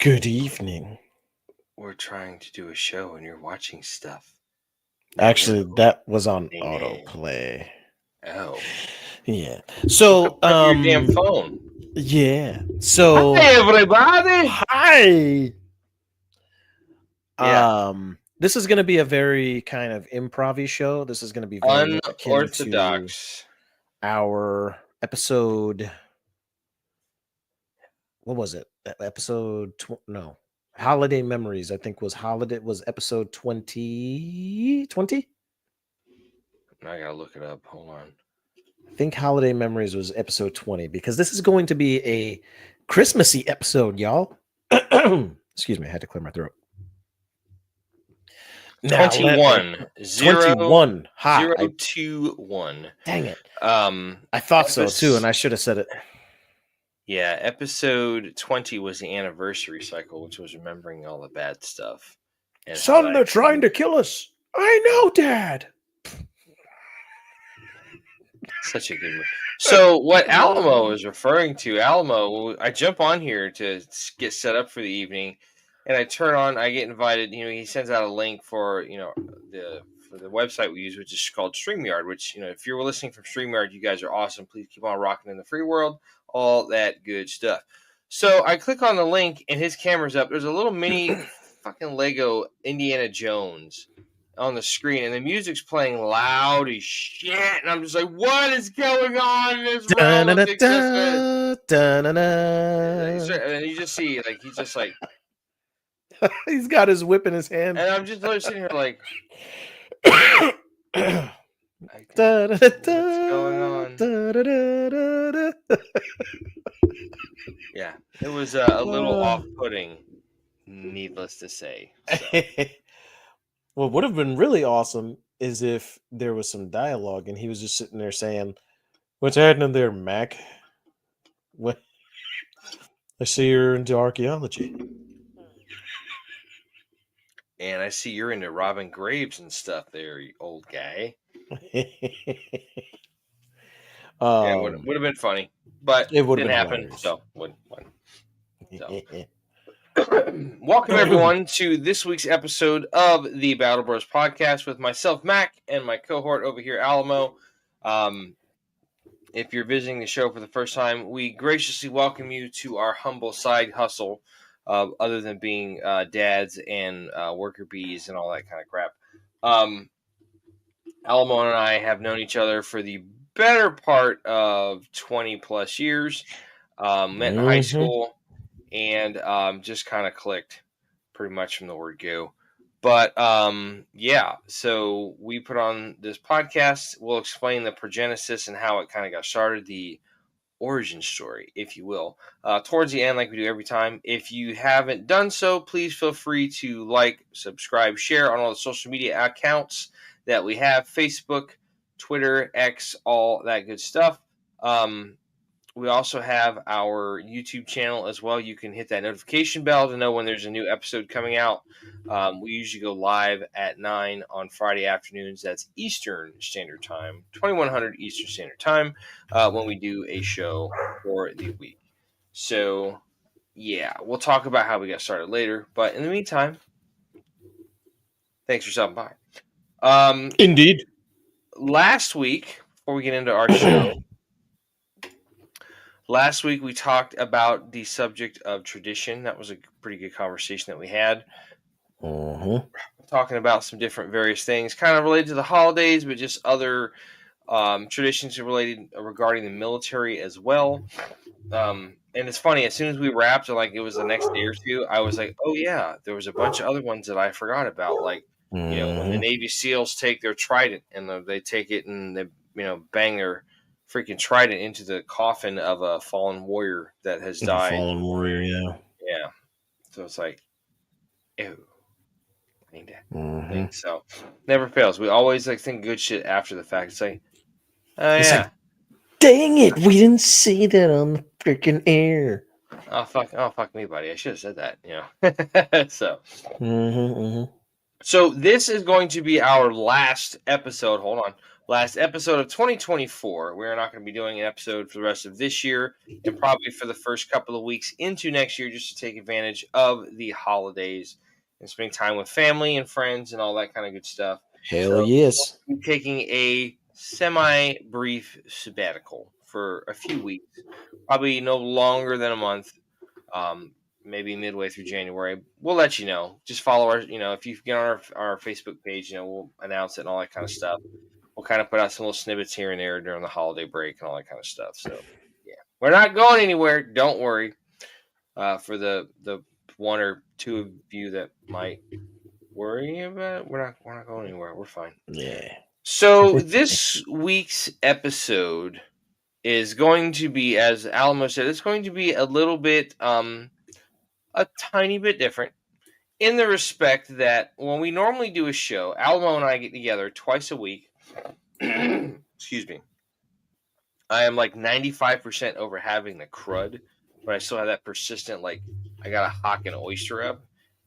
Good evening. We're trying to do a show and you're watching stuff. Actually, No. that was on Nay, nay. autoplay. Oh. Yeah. Hook So, up your damn phone. yeah. So, Hi, everybody. hi. Yeah. This is going to be a very kind of improv-y show. This is going to be very akin to Unorthodox. our episode. What was it? Episode no. Holiday Memories, I think was episode 2020. I gotta look it up. Hold on. I think Holiday Memories was episode 20 because this is going to be a Christmassy episode, y'all. Excuse me, I had to clear my throat. Now, 21. 21. 021. Dang it. I thought so too, and I should have said it. Yeah, episode 20 was the anniversary cycle, which was remembering all the bad stuff. Son, they're trying to kill us. I know, Dad. Such a good movie. So what Alamo is referring to, I jump on here to get set up for the evening, and I get invited. He sends out a link for the website we use, which is called StreamYard. Which if you're listening from StreamYard, you guys are awesome. Please keep on rocking in the free world, all that good stuff. So I click on the link, and his camera's up. There's a little mini fucking Lego Indiana Jones on the screen, and the music's playing loud as shit, and I'm just like, what is going on in this world of existence? And you just see, he's got his whip in his hand, and I'm just sitting here like, what's going on? Yeah, it was a little off-putting, needless to say. So. What would have been really awesome is if there was some dialogue and he was just sitting there saying, "What's happening there, Mac? What? I see you're into archaeology. And I see you're into robbing graves and stuff there, you old guy." Yeah, it would have been funny, but it didn't happen. So, welcome everyone to this week's episode of the Battle Bros podcast with myself, Mac, and my cohort over here, Alamo. If you're visiting the show for the first time, we graciously welcome you to our humble side hustle, other than being dads and worker bees and all that kind of crap. Alamo and I have known each other for the better part of 20 plus years. Met in high school and just kind of clicked pretty much from the word go. But yeah, so we put on this podcast. We'll explain the progenesis and how it kind of got started, the origin story, if you will, towards the end, like we do every time. If you haven't done so, please feel free to like, subscribe, share on all the social media accounts that we have: Facebook, Twitter, X, all that good stuff. We also have our YouTube channel as well. You can hit that notification bell to know when there's a new episode coming out. We usually go live at 9 on Friday afternoons. That's Eastern Standard Time, 2100 Eastern Standard Time, when we do a show for the week. So, yeah, we'll talk about how we got started later. But in the meantime, thanks for stopping by. Indeed. Last week, before we get into our show, last week we talked about the subject of tradition. That was a pretty good conversation that we had. Talking about some different various things, kind of related to the holidays, but just other traditions regarding the military as well. And it's funny, as soon as we wrapped, like it was the next day or two, I was like, oh yeah, there was a bunch of other ones that I forgot about. Like, when the Navy SEALs take their trident and they take it and they, bang their freaking trident into the coffin of a fallen warrior that has died. Fallen warrior, yeah. Yeah. So it's like, ew. I need to think so. Never fails. We always think good shit after the fact. It's like, oh yeah. Like, dang it, we didn't see that on the freaking air. Oh fuck me, buddy. I should have said that, So. So this is going to be our last episode. Hold on. last episode of 2024. We're not going to be doing an episode for the rest of this year and probably for the first couple of weeks into next year just to take advantage of the holidays and spending time with family and friends and all that kind of good stuff. Hell So yes. we're taking a semi-brief sabbatical for a few weeks, probably no longer than a month. Maybe midway through January. We'll let you know. Just follow our, if you get on our Facebook page, we'll announce it and all that kind of stuff. We'll kind of put out some little snippets here and there during the holiday break and all that kind of stuff. So, yeah, we're not going anywhere. Don't worry. For the one or two of you that might worry about it, we're not going anywhere. We're fine. Yeah. So this week's episode is going to be, as Alamo said, it's going to be a little bit, a tiny bit different in the respect that when we normally do a show, Alamo and I get together twice a week. Excuse me. I am like 95% over having the crud, but I still have that persistent, like, I got a hock and oyster up,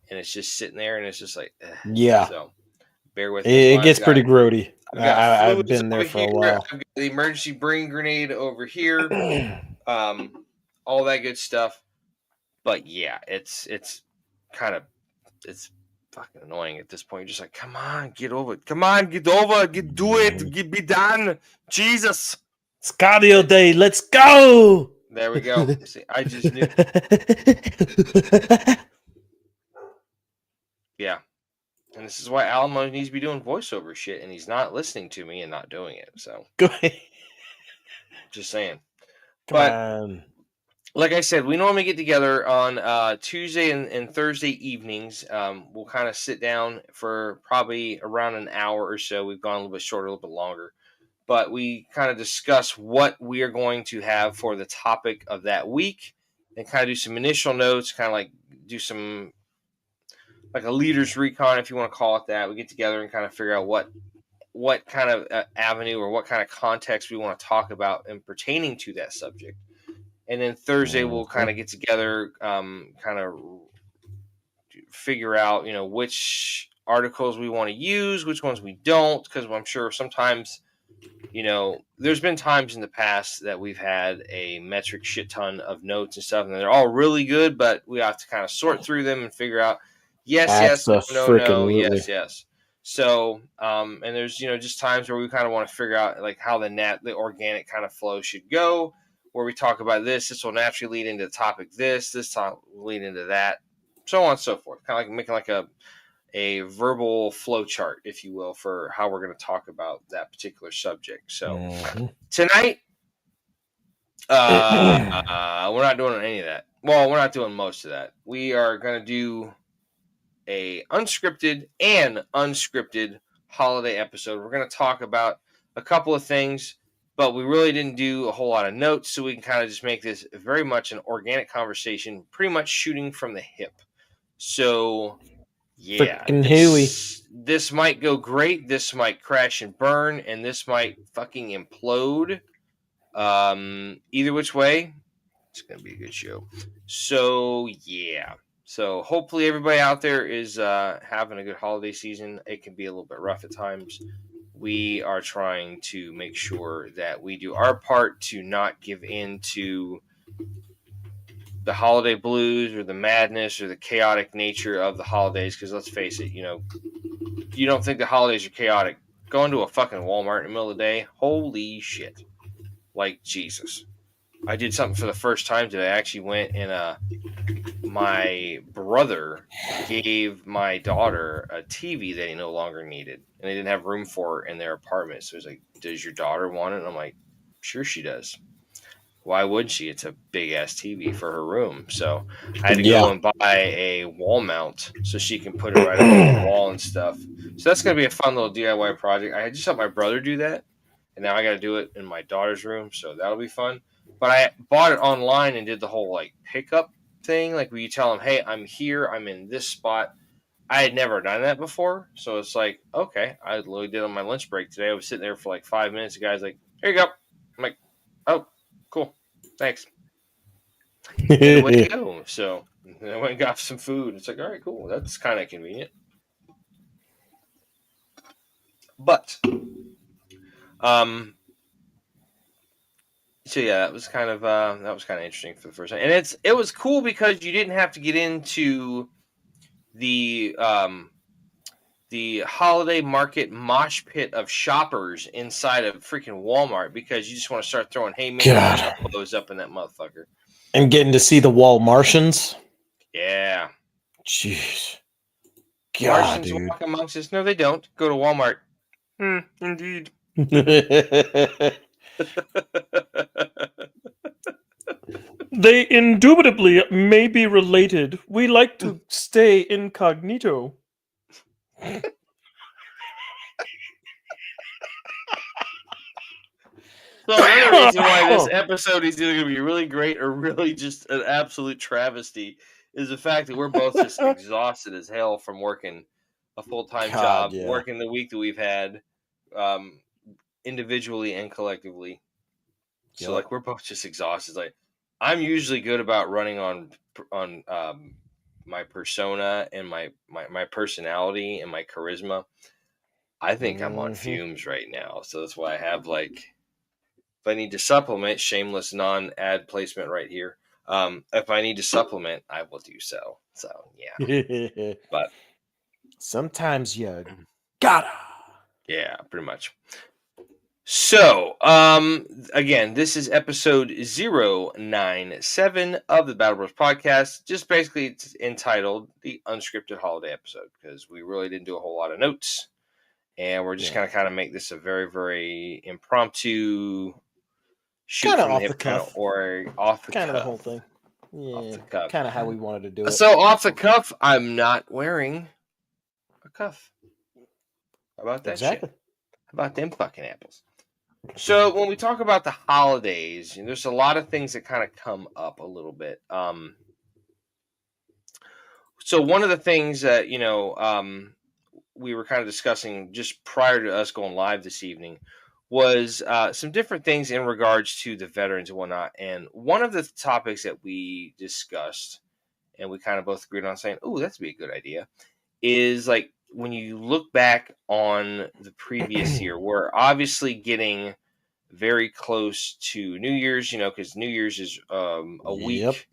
and it's just sitting there, and it's just like, Yeah. So bear with me. It gets pretty grody. I've been there for a while. I've got the emergency brain grenade over here. All that good stuff. But yeah, it's kind of, it's fucking annoying at this point. You're just like, come on, get over it. Come on, get over it. Do it. Be done. Jesus. It's cardio day. Let's go. There we go. See, I just knew. Yeah. And this is why Alamo needs to be doing voiceover shit, and he's not listening to me and not doing it. So, go ahead. Just saying. Come on. Like I said, we normally get together on Tuesday and Thursday evenings. We'll kind of sit down for probably around an hour or so. We've gone a little bit shorter, a little bit longer. But we kind of discuss what we are going to have for the topic of that week and kind of do some initial notes, kind of like do some, like a leader's recon, if you want to call it that. We get together and kind of figure out what kind of avenue or what kind of context we want to talk about and pertaining to that subject. And then Thursday we'll kind of get together, kind of figure out, which articles we want to use, which ones we don't, because I'm sure sometimes, there's been times in the past that we've had a metric shit ton of notes and stuff, and they're all really good, but we have to kind of sort through them and figure out, yes, no, yes. So, and there's, just times where we kind of want to figure out like how the organic kind of flow should go, where we talk about this will naturally lead into the topic this will lead into that, so on and so forth. Kind of like making like a verbal flow chart, if you will, for how we're going to talk about that particular subject. So tonight, we're not doing any of that. Well, we're not doing most of that. We are going to do a unscripted and unscripted holiday episode. We're going to talk about a couple of things, but we really didn't do a whole lot of notes, so we can kind of just make this very much an organic conversation, pretty much shooting from the hip. So, yeah, this might go great, this might crash and burn, and this might fucking implode. Either which way, it's going to be a good show. So, yeah. So, hopefully everybody out there is having a good holiday season. It can be a little bit rough at times. We are trying to make sure that we do our part to not give in to the holiday blues or the madness or the chaotic nature of the holidays. Because let's face it, you don't think the holidays are chaotic. Going to a fucking Walmart in the middle of the day, holy shit. Like, Jesus. I did something for the first time today. I actually went and my brother gave my daughter a TV that he no longer needed, and they didn't have room for it in their apartment. So he's like, does your daughter want it? And I'm like, sure she does. Why wouldn't she? It's a big ass TV for her room. So I had to go and buy a wall mount so she can put it right up on the wall and stuff. So that's going to be a fun little DIY project. I just let my brother do that, and now I got to do it in my daughter's room. So that'll be fun. But I bought it online and did the whole like pickup thing, like where you tell them, hey, I'm here, I'm in this spot. I had never done that before, so it's like, okay. I literally did on my lunch break today. I was sitting there for like 5 minutes. The guy's like, here you go. I'm like, oh, cool, thanks. And away you go. So I went and got some food. It's like, all right, cool, that's kind of convenient. But So yeah, that was kind of interesting for the first time, and it was cool because you didn't have to get into the holiday market mosh pit of shoppers inside of freaking Walmart because you just want to start throwing haymakers and elbows up in that motherfucker. And getting to see the wall Martians. Yeah. Jeez. God, Martians dude. walk amongst us. No, they don't. Go to Walmart. Indeed. They indubitably may be related. We like to stay incognito. So another reason why this episode is either going to be really great or really just an absolute travesty is the fact that we're both just exhausted as hell from working a full-time job, working the week that we've had, individually and collectively. So like we're both just exhausted. Like I'm usually good about running on my persona and my personality and my charisma. I think I'm on fumes right now, so that's why I have like. If I need to supplement, shameless non-ad placement right here. If I need to supplement, I will do so. So yeah, but sometimes you gotta. Yeah, pretty much. So again, this is episode 097 of the Battle Bros podcast. Just basically, it's entitled the Unscripted Holiday Episode because we really didn't do a whole lot of notes, and we're just kind of make this a very, very impromptu. Shoot kind of from off the hip, the cuff, or off the kind cuff. of the whole thing. Yeah, kind of how we wanted to do it. So off the cuff, I'm not wearing a cuff. How about that shit? How about them fucking apples? So when we talk about the holidays, there's a lot of things that kind of come up a little bit. So one of the things that we were kind of discussing just prior to us going live this evening was some different things in regards to the veterans and whatnot. And one of the topics that we discussed, and we kind of both agreed on saying, "Oh, that'd be a good idea," is like when you look back on the previous year, we're obviously getting very close to New Year's, because New Year's is a week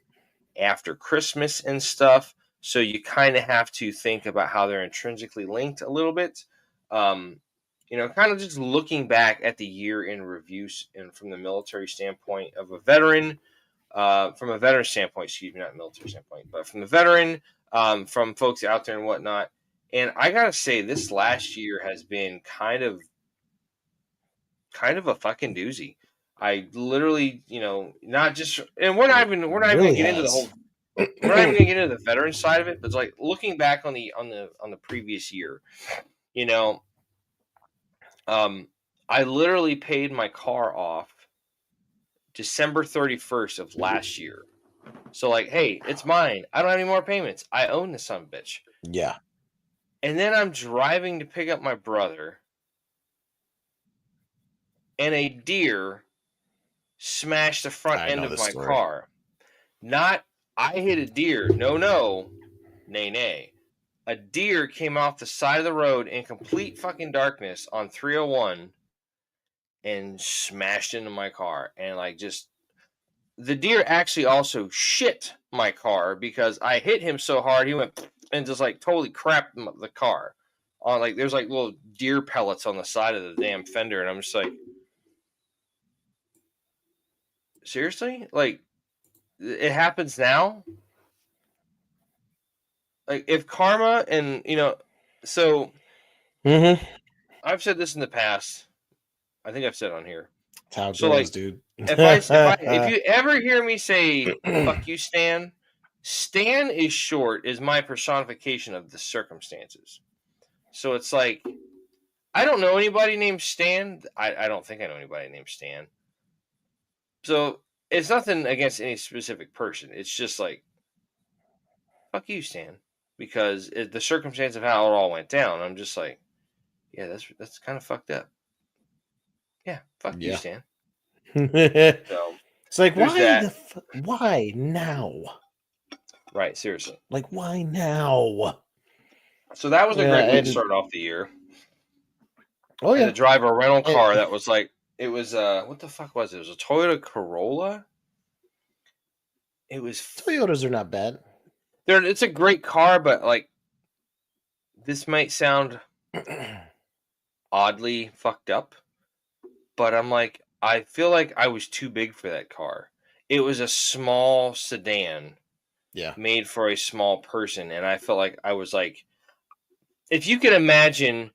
after Christmas and stuff. So you kind of have to think about how they're intrinsically linked a little bit. Kind of just looking back at the year in reviews and from the military standpoint of a veteran, from a veteran standpoint, excuse me, not military standpoint, but from the veteran, from folks out there and whatnot. And I gotta say, this last year has been kind of a fucking doozy. I literally, not just, and we're not even gonna get into the whole. We're not even gonna get into the veteran side of it, but it's like looking back on the previous year, I literally paid my car off December 31st of last year. So like, hey, it's mine. I don't have any more payments. I own this son of a bitch. Yeah. And then I'm driving to pick up my brother, and a deer smashed the front end of my car. Not I hit a deer. No. Nay. A deer came off the side of the road in complete fucking darkness on 301 and smashed into my car. And like just the deer actually also shit my car because I hit him so hard he went and just like totally crapped the car. On like there's like little deer pellets on the side of the damn fender, and I'm just like, seriously? Like it happens now? Like if karma and so I've said this in the past. I think I've said it on here. That's how it so goes, like, dude. if you ever hear me say "fuck you, Stan," Stan is my personification of the circumstances. So it's like I don't know anybody named Stan. I don't think I know anybody named Stan. So it's nothing against any specific person. It's just like fuck you, Stan, because the circumstance of how it all went down. I'm just like, yeah, that's kind of fucked up. Yeah, fuck you, Stan. So it's like why now? Right, seriously. Like why now? So that was a great way to start off the year. Oh I had to yeah. drive a rental It, car that was like it was what the fuck was it? It was a Toyota Corolla. It was Toyotas are not bad. it's a great car, but like this might sound oddly fucked up, but I'm like I feel like I was too big for that car. It was a small sedan Yeah. made for a small person, and I felt like I was like if you could imagine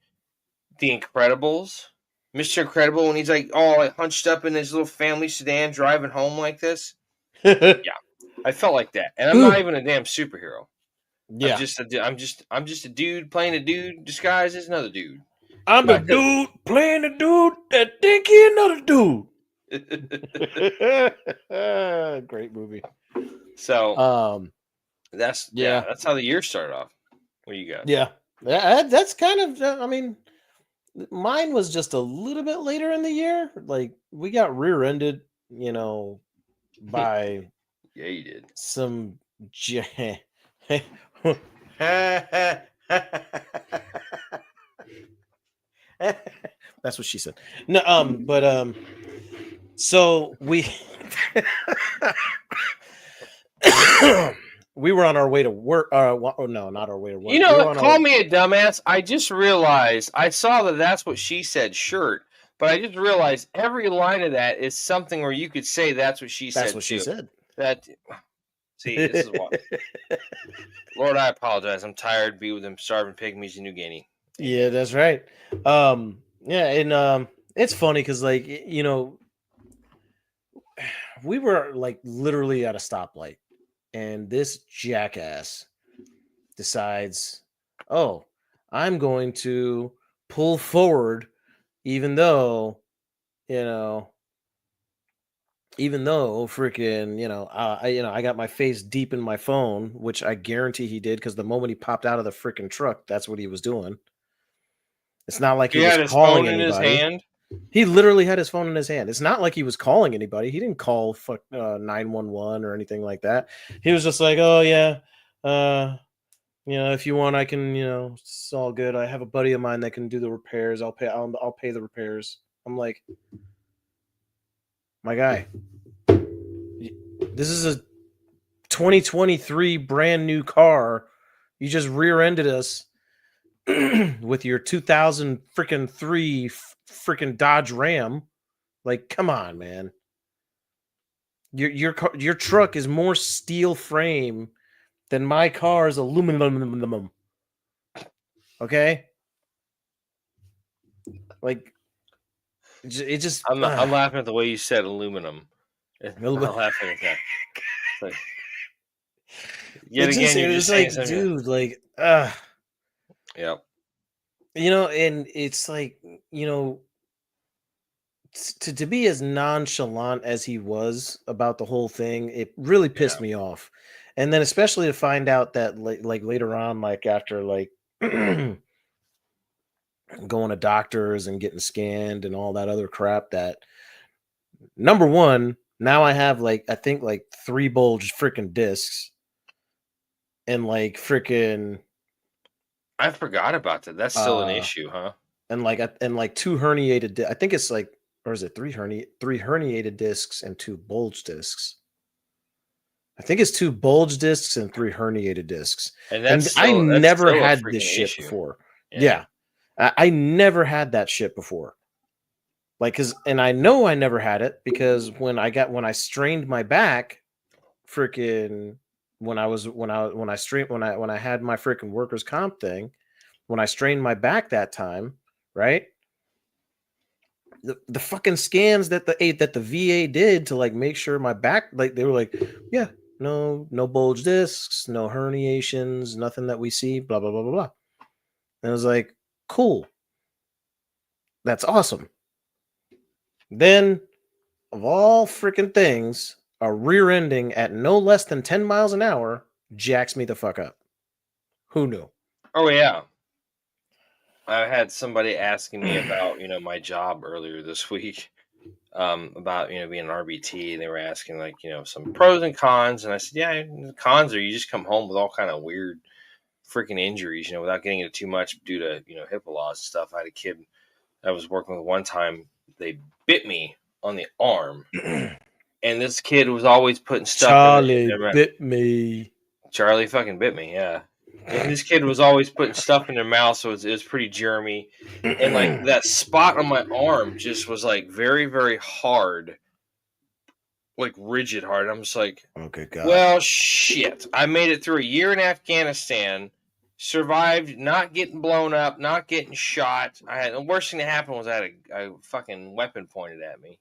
The Incredibles, Mr. Incredible, when he's like all like hunched up in his little family sedan driving home like this. Yeah, I felt like that, and I'm not even a damn superhero. Yeah. I'm just a dude playing a dude disguised as another dude. I'm the But dude playing the dude that think he another dude. Great movie. so Yeah. that's how the year started off. What do you got? Yeah. That's kind of, I mean, mine was just a little bit later in the year. Like, we got rear-ended, by Yeah, you did. some j- That's what she said. No, so we we were on our way to work. No, not our way to You work. know We were what? on our. Call me a dumbass. I just realized I saw that that's what she said shirt, but I just realized every line of that is something where you could say that's what she That's said what she too. said. That see, this is what. Lord, I apologize. I'm tired. Be with them starving pygmies in New Guinea. Yeah, that's right. Yeah, and it's funny because, like, we were like literally at a stoplight, and this jackass decides, oh, I'm going to pull forward, even though, you know, freaking, I got my face deep in my phone, which I guarantee he did because the moment he popped out of the freaking truck, that's what he was doing. It's not like he He was had his calling phone in his anybody. hand. He literally had his phone in his hand. It's not like he was calling anybody. He didn't call 911 or anything like that. He was just like, "Oh yeah, if you want, I can. It's all good. I have a buddy of mine that can do the repairs. I'll pay. I'll pay the repairs." I'm like, "My guy, this is a 2023 brand new car. You just rear-ended us with your 2000 freaking 3 freaking Dodge Ram. Like, come on, man. Your truck is more steel frame than my car's aluminum. Okay? Like, it just I'm laughing at the way you said aluminum. I'm not laughing at that. Like, yet again, you're just it's saying like, something. dude, like, Yep. and it's like, to be as nonchalant as he was about the whole thing, it really Yeah. pissed me off. And then especially to find out that like later on, like after like going to doctors and getting scanned and all that other crap, that number one, now I have like I think like 3 bulged freaking discs and like freaking I forgot about that. That's still an uh issue, huh? and like 2 herniated I think it's like, or is it 3 herniated discs and 2 bulge discs. I think it's 2 bulge discs and 3 herniated discs. And And I that's never still a had this freaking shit issue. before. Yeah. Yeah. I never had that shit before. Like, and I know I never had it because when I strained my back, freaking when I had my freaking workers' comp thing, when I strained my back that time, right? The fucking scans that the VA did to like make sure my back, like they were like, yeah, no bulge discs, no herniations, nothing that we see, blah blah blah blah blah. And I was like, cool, that's awesome. Then, of all freaking things, a rear ending at no less than 10 miles an hour jacks me the fuck up. Who knew? Oh yeah. I had somebody asking me about, my job earlier this week, about, being an RBT. They were asking like, some pros and cons. And I said, yeah, the cons are you just come home with all kind of weird freaking injuries, without getting into too much due to, HIPAA laws and stuff. I had a kid I was working with one time, they bit me on the arm, and this kid was always putting stuff in Charlie their mouth. bit me. Charlie fucking bit me, yeah. And this kid was always putting stuff in their mouth, so it was pretty germy. And like that spot on my arm just was like very, very hard, like rigid hard. I'm just like, Oh, good God. well, shit. I made it through a year in Afghanistan, survived not getting blown up, not getting shot. The worst thing that happened was I had a fucking weapon pointed at me.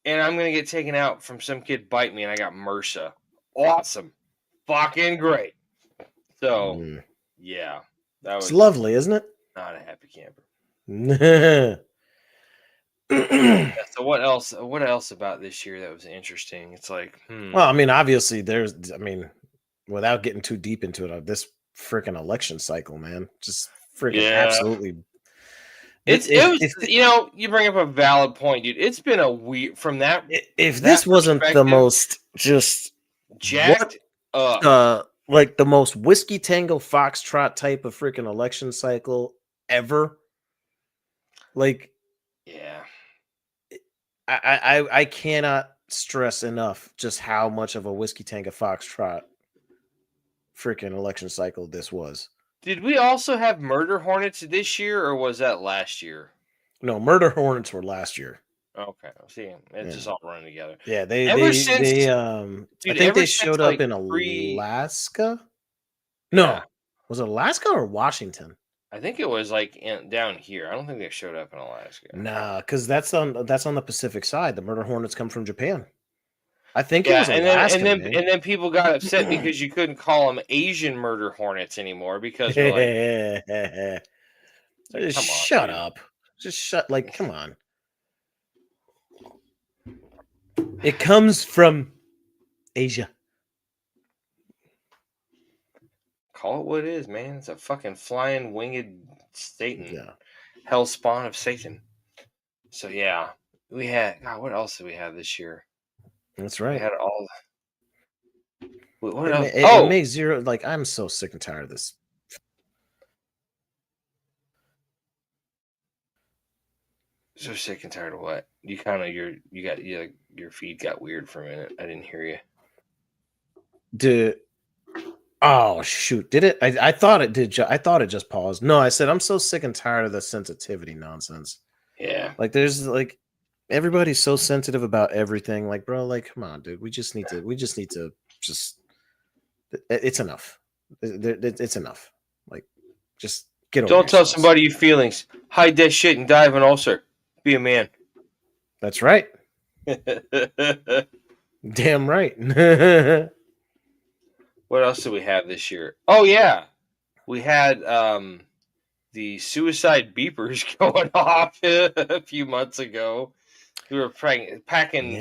And I'm going to get taken out from some kid bite me, and I got MRSA. Awesome. Fucking great. So, yeah. That was It's lovely, isn't it? not a happy camper. Yeah, So what else? What else about this year that was interesting? It's like, well, I mean, obviously, without getting too deep into it, this freaking election cycle, man, just freaking absolutely. It was, you bring up a valid point, dude. It's been a weird from that. If this wasn't the most just jacked up, like the most whiskey tango foxtrot type of freaking election cycle ever, like, yeah, I cannot stress enough just how much of a whiskey tango foxtrot freaking election cycle this was. Did we also have murder hornets this year, or was that last year? No, murder hornets were last year. Okay, see, it's just all running together. Yeah, dude, I think they showed up in Alaska. No, was it Alaska or Washington? I think it was like down here. I don't think they showed up in Alaska. Nah, because that's on the Pacific side. The murder hornets come from Japan. I think it was Alaska. And then people got upset because you couldn't call them Asian murder hornets anymore because they're like, shut up. Just shut. Like, come on. It comes from Asia. Call it what it is, man. It's a fucking flying winged Satan, hell spawn of Satan. So yeah, we had. God, what else did we have this year? That's right. We had all. What else? It makes zero. Like, I'm so sick and tired of this. So sick and tired of what? You kind of your feed got weird for a minute. I didn't hear you. Oh shoot! Did it? I thought it did. I thought it just paused. No, I said I'm so sick and tired of the sensitivity nonsense. Yeah. Like, there's like everybody's so sensitive about everything. Like, bro, like, come on, dude. We just need to just. It's enough. It's enough. Like, just get over. Don't tell somebody your feelings. Hide that shit and die of an ulcer. Be a man. That's right. Damn right. What else did we have this year? Oh yeah, we had the suicide beepers going off a few months ago. We were packing fucking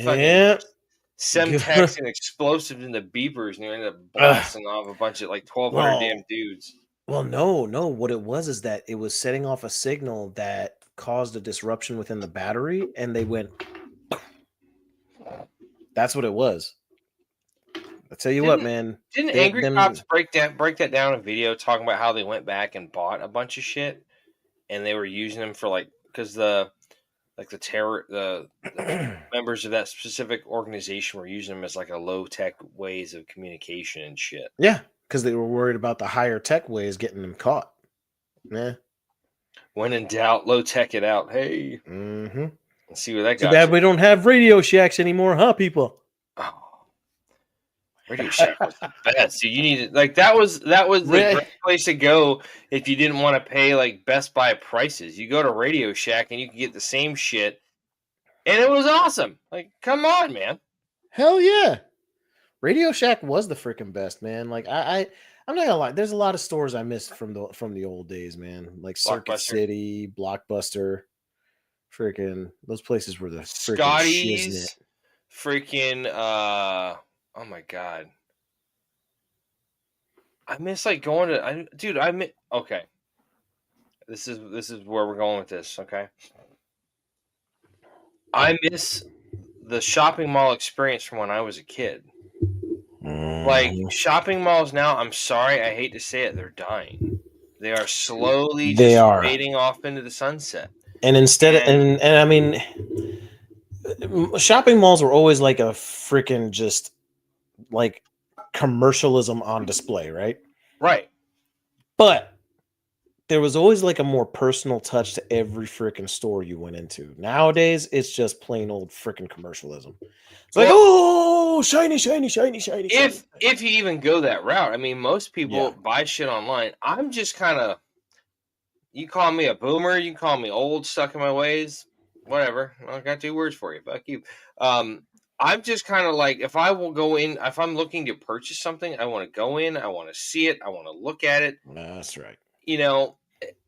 Semtex and explosives in the beepers, and we ended up blasting off a bunch of like 1,200 damn dudes. Well, no. What it was is that it was setting off a signal that caused a disruption within the battery, and they went. That's what it was. I tell you what, man. Didn't Angry Cops break that down in a video talking about how they went back and bought a bunch of shit, and they were using them for because the members of that specific organization were using them as like a low tech ways of communication and shit. Yeah, because they were worried about the higher tech ways getting them caught. Yeah. When in doubt, low tech it out. Hey. Mm-hmm. Let's see what that got. Too bad we don't have Radio Shacks anymore, huh, people? Oh. Radio Shack was the best. So you needed that was the great place to go if you didn't want to pay like Best Buy prices. You go to Radio Shack and you can get the same shit, and it was awesome. Like, come on, man. Hell yeah. Radio Shack was the freaking best, man. Like, I'm not gonna lie. There's a lot of stores I missed from the old days, man. Like Circuit City, Blockbuster, freaking those places were the freaking Scotty's, freaking oh my god, I miss going to okay. This is where we're going with this. Okay, I miss the shopping mall experience from when I was a kid. Like, shopping malls now, I'm sorry, I hate to say it, they're dying. They are slowly They just are. fading off into the sunset. And instead, and I mean, shopping malls were always like a freaking just like commercialism on display, right? Right. But there was always like a more personal touch to every freaking store you went into. Nowadays, it's just plain old freaking commercialism. It's like, Well, oh, shiny, shiny, shiny, shiny, shiny. if you even go that route, I mean, most people Yeah. buy shit online. I'm just kind of, you call me a boomer, you call me old, stuck in my ways, whatever. I got 2 words for you. Fuck you. I'm just kind of like, if I will go in, if I'm looking to purchase something, I want to go in, I want to see it, I want to look at it. That's right. You know,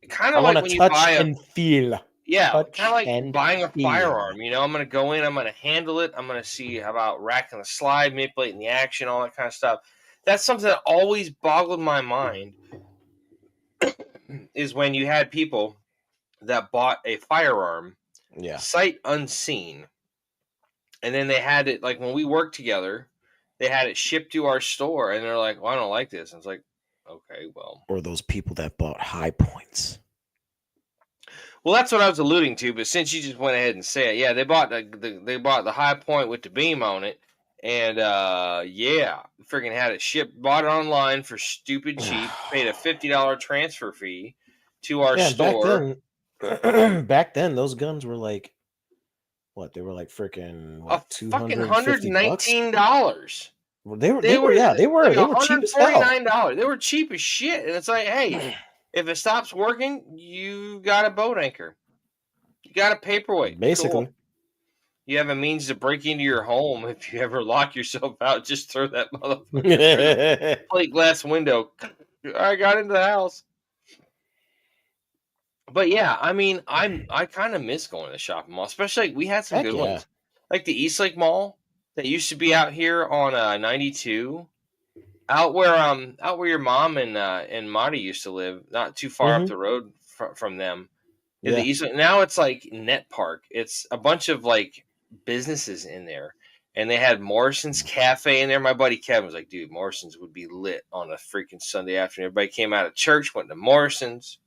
kind I of want like to when you touch buy a, and feel. yeah, kind of Touch like and buying a feel. firearm. I'm going to go in, I'm going to handle it, I'm going to see about racking the slide, manipulating the action, all that kind of stuff. That's something that always boggled my mind. Is when you had people that bought a firearm sight unseen, and then they had it, like when we worked together, they had it shipped to our store, and they're like, well, I don't like this. And it's like, okay, well, or those people that bought high points. well, that's what I was alluding to. But since you just went ahead and said it, yeah, they bought the high point with the beam on it, and yeah, freaking had it shipped, bought it online for stupid cheap, paid a $50 transfer fee to our store. Back then those guns were like, what, they were like freaking A what, fucking $250? $119. They were like cheap as hell. $149. They were cheap as shit. And it's like, hey, if it stops working, you got a boat anchor. You got a paperweight. Basically. Cool. You have a means to break into your home. If you ever lock yourself out, just throw that motherfucker through the plate glass window. I got into the house. But yeah, I mean, I kind of miss going to the shopping mall, especially we had some good ones, like the Eastlake Mall that used to be out here on 92, out where your mom and Marty used to live, not too far up the road from them. Yeah. The Eastlake, now it's like Net Park. It's a bunch of like businesses in there, and they had Morrison's Cafe in there. My buddy Kevin was like, dude, Morrison's would be lit on a freaking Sunday afternoon. Everybody came out of church, went to Morrison's.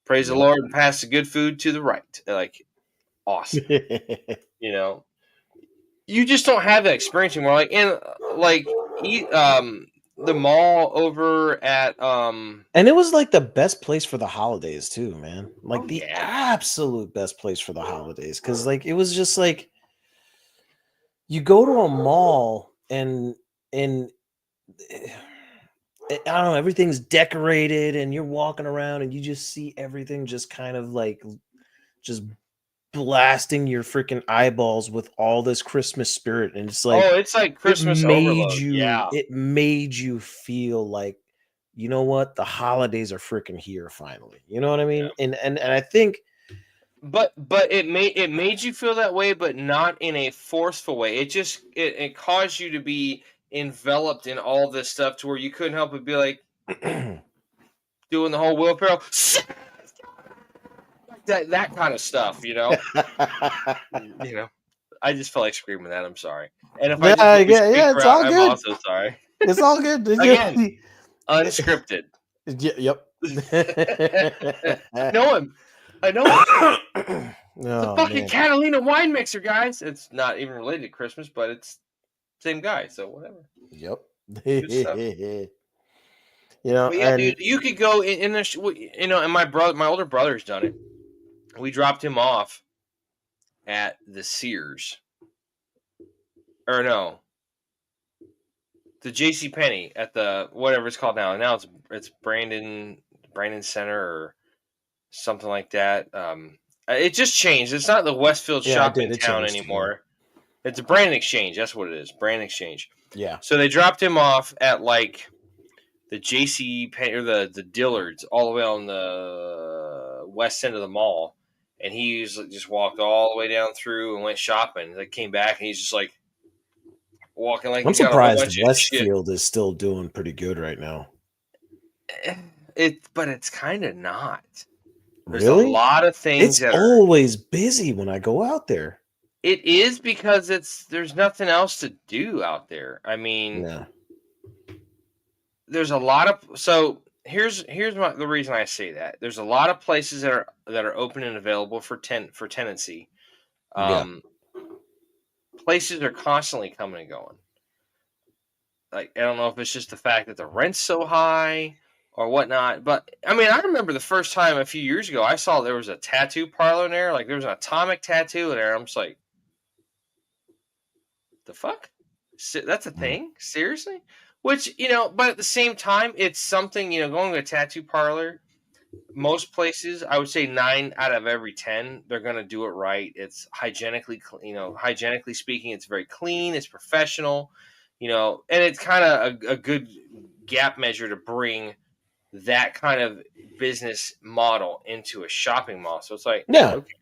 Praise the Lord and pass the good food to the right. Like, awesome. You just don't have that experience anymore. Like, in like the mall over at and it was like the best place for the holidays too, man. Like absolute best place for the holidays, because like it was just like you go to a mall and I don't know, everything's decorated and you're walking around and you just see everything just kind of like just blasting your freaking eyeballs with all this Christmas spirit. And it's like, oh, it's like Christmas overload. It made you feel like, you know what, the holidays are freaking here finally. You know what I mean? And I think, but it made you feel that way, but not in a forceful way. It just it caused you to be enveloped in all this stuff to where you couldn't help but be like doing the whole Will Ferrell that kind of stuff, I just felt like screaming that. I'm sorry. And if it's all good. I'm also sorry. It's all good. Again, unscripted. Yep. I know him. The fucking Catalina wine mixer, guys. It's not even related to Christmas, but it's same guy, so whatever. Yep. But yeah, dude, you could go in this, and my older brother's done it. We dropped him off at the Sears, or no, the JCPenney at the whatever it's called now. Now it's Brandon Center or something like that. It just changed. It's not the Westfield shopping town anymore. It's a Brandon Exchange. That's what it is. Brandon Exchange. Yeah. So they dropped him off at like the JCPenney or the Dillards all the way on the west end of the mall. And he just walked all the way down through and went shopping. They came back and he's just like walking like. I'm surprised Westfield is still doing pretty good right now. But it's kind of not. There's really? A lot of things. It's always busy when I go out there. It is because there's nothing else to do out there. I mean, there's a lot of here's the reason I say that. There's a lot of places that are open and available for tenancy. Yeah. Um, Places are constantly coming and going. Like, I don't know if it's just the fact that the rent's so high or whatnot, but I mean, I remember the first time a few years ago I saw there was a tattoo parlor in there. Like, there was an atomic tattoo in there. I'm just like, the fuck? That's a Mm. thing? Seriously? Which, but at the same time, it's something, going to a tattoo parlor. Most places, I would say 9 out of every 10, they're going to do it right. It's hygienically speaking, it's very clean, it's professional, and it's kind of a good gap measure to bring that kind of business model into a shopping mall. So it's like, Yeah. okay,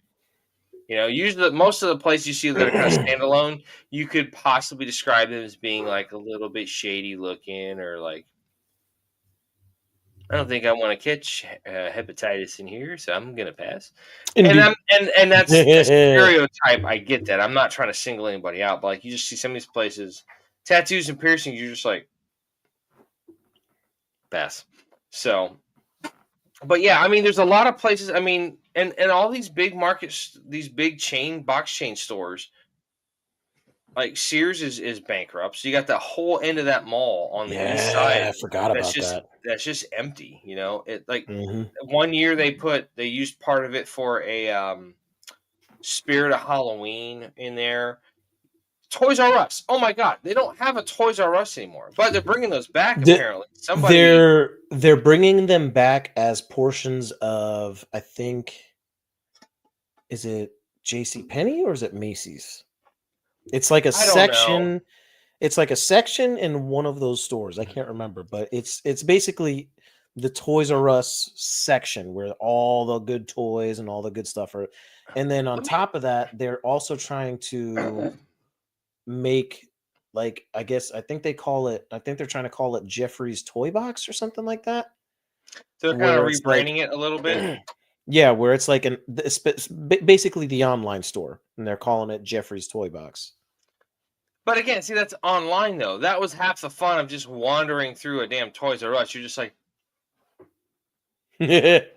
usually most of the places you see that are kind of standalone, you could possibly describe them as being like a little bit shady looking, or like, I don't think I want to catch hepatitis in here, so I'm gonna pass. And Indeed. that's a stereotype. I get that. I'm not trying to single anybody out, but like, you just see some of these places, tattoos and piercings. You're just like, pass. So, but yeah, I mean, there's a lot of places. I mean, and all these big markets, these big box chain stores, like Sears is bankrupt. So you got the whole end of that mall on the east Yeah, side I forgot that's about just that. empty. It like Hmm. one year they used part of it for a Spirit of Halloween in there. Toys R Us. Oh my god, they don't have a Toys R Us anymore, but they're bringing those back The, apparently. Somebody, they're bringing them back as portions of, I think, is it J.C. Penney or is it Macy's? It's like a I don't know. section. It's like a section in one of those stores. I can't remember, but it's basically the Toys R Us section where all the good toys and all the good stuff are. And then on Let me. top of that, they're also trying to make, like, I think they call it, I think they're trying to call it Jeffrey's Toy Box or something like that, They're kind of where it's like rebranding it a little bit. yeah, where it's like basically the online store, and they're calling it Jeffrey's Toy Box. But again, see, that's online though. That was half the fun of just wandering through a damn Toys R Us. You're just like, Yep.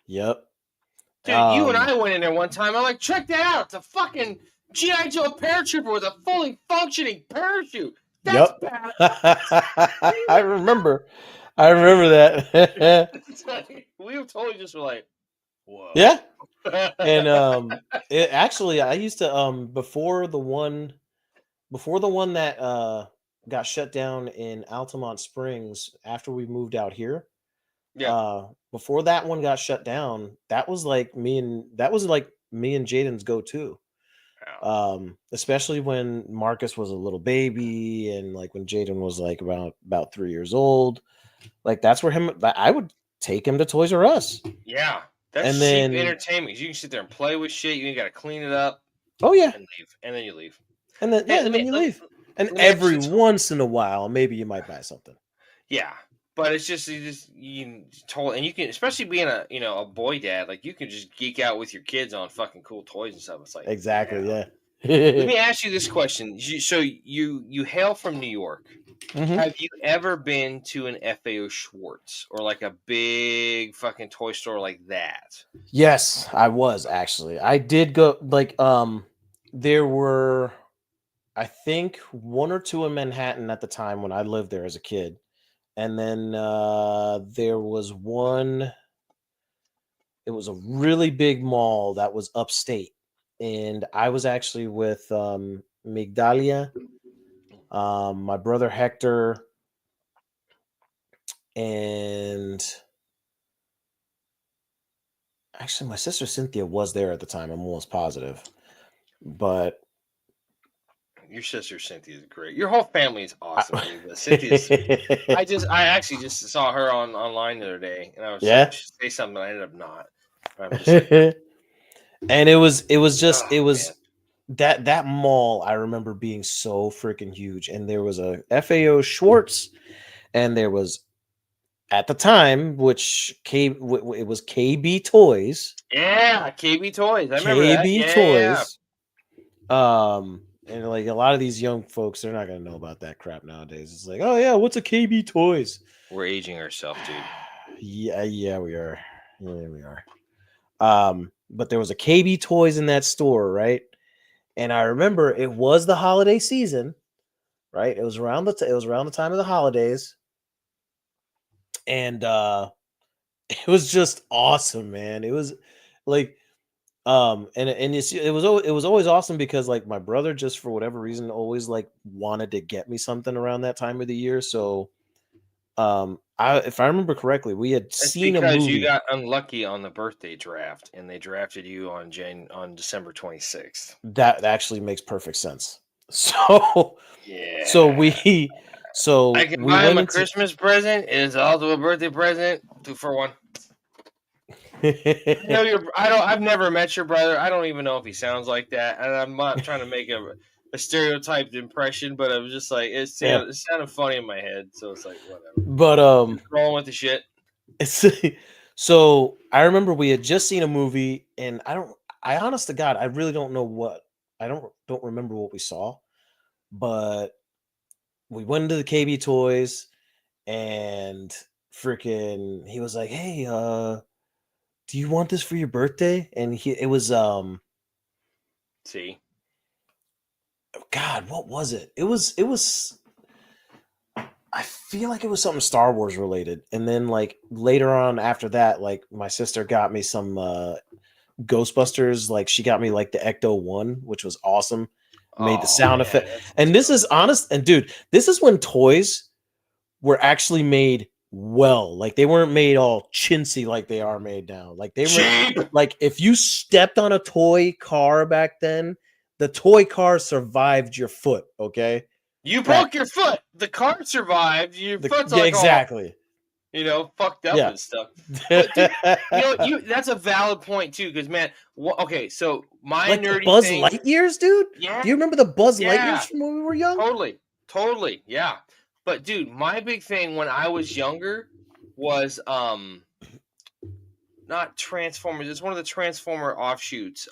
dude, you and Um, I went in there one time. I'm like, check that out. It's a fucking GI Joe paratrooper with a fully functioning parachute. That's yep. bad. I remember. I remember that. We were totally just were like, whoa. Yeah. And actually I used to before the one that got shut down in Altamont Springs after we moved out here. Yeah. Before that one got shut down, that was like me and Jaden's go-to. Especially when Marcus was a little baby and like when Jaden was like about 3 years old. Like that's where I would take him to Toys R Us. Yeah. That's And cheap then entertainment. You can sit there and play with shit. You ain't got to clean it up oh yeah. and leave. And then you leave. And then Hey, yeah, and then you leave. And let me ask every you this. once in a while, maybe you might buy something. Yeah, but it's just you told, and you can, especially being a boy dad, like you can just geek out with your kids on fucking cool toys and stuff. It's like, yeah. Exactly, yeah. Let me ask you this question. So you hail from New York. Hmm. Have you ever been to an FAO Schwartz or like a big fucking toy store like that? Yes, I was actually. I did go like there were, I think, one or two in Manhattan at the time when I lived there as a kid. And then there was one, it was a really big mall that was upstate. And I was actually with Migdalia, my brother Hector, and actually my sister Cynthia was there at the time. I'm almost positive. But Your sister Cynthia is great. Your whole family is awesome, I, dude. But Cynthia's. I actually just saw her online the other day, and I was like, yeah. say something, but I ended up not. I'm just like, And it oh man. was that mall I remember being so freaking huge. And there was a FAO Schwartz, and there was at the time, which it was KB Toys. Yeah, KB Toys. I remember that. KB Yeah. Toys. And like a lot of these young folks, they're not gonna know about that crap nowadays. It's like, oh yeah, what's a KB Toys? We're aging ourselves, dude. Yeah, we are. Yeah, we are. But there was a KB Toys in that store, right? And I remember it was the holiday season, right? It was around it was around the time of the holidays, and it was just awesome, man. It was like and it was always awesome because like my brother just for whatever reason always like wanted to get me something around that time of the year. So I if I remember correctly, we had It's seen a because you movie got unlucky on the birthday draft, and they drafted you on December 26th. that actually makes perfect sense. So so Yeah. we I so can we buy him went a into Christmas present. It's also a birthday present. 2 for 1. I know you're. I don't. I've never met your brother. I don't even know if he sounds like that. And I'm not trying to make a stereotyped impression, but I was just like yeah. it sounded funny in my head, so it's like whatever. But Just rolling with the shit. it's so I remember we had just seen a movie and I honest to God, I really don't know what I don't remember what we saw, but we went into the KB Toys and freaking he was like, "Hey, do you want this for your birthday?" And he it was See, God, what was it? It was I feel like it was something Star Wars related. And then like later on after that, like my sister got me some Ghostbusters, like she got me like the Ecto 1, which was awesome. Made the oh sound man, effect. that sounds And this gross. is honest and dude, this is when toys were actually made well. Like they weren't made all chintzy like they are made now. Like they were Cheap. like if you stepped on a toy car back then, the toy car survived your foot, okay? You Back broke your foot. The car survived. Your foot's yeah, like all exactly. fucked up Yeah. and stuff. But dude, you that's a valid point too, because man, okay, so my Like the nerdy Buzz thing, Lightyears, dude? yeah, Do you remember the Buzz Lightyears yeah, from when we were young? totally, totally, yeah. But dude, my big thing when I was younger was not Transformers. It's one of the Transformer offshoots.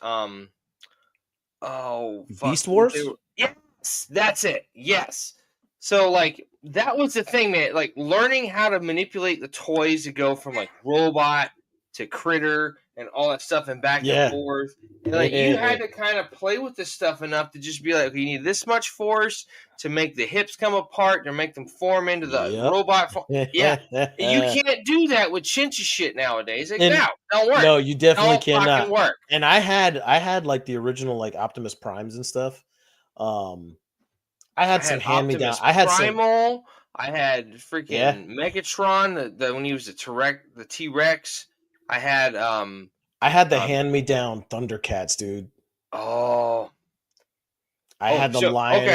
Oh fuck, Beast what they Wars? were? Yes, that's it. Yes. So like that was the thing, man. Like learning how to manipulate the toys to go from like robot to critter and all that stuff and back and Yeah. forth. And like you had to kind of play with this stuff enough to just be like, okay, you need this much force to make the hips come apart to make them form into the Yep. robot form. Yeah. You can't do that with chinchy shit nowadays. Like, And no, don't work. no, you definitely Don't fucking cannot. work. And I had like the original like Optimus Primes and stuff. Um I I had some had hand me down. Optimus I had some Primal. I had yeah. freaking Megatron. The when he was the T Rex. I had I had the um hand me down Thundercats, dude. oh I oh had the so okay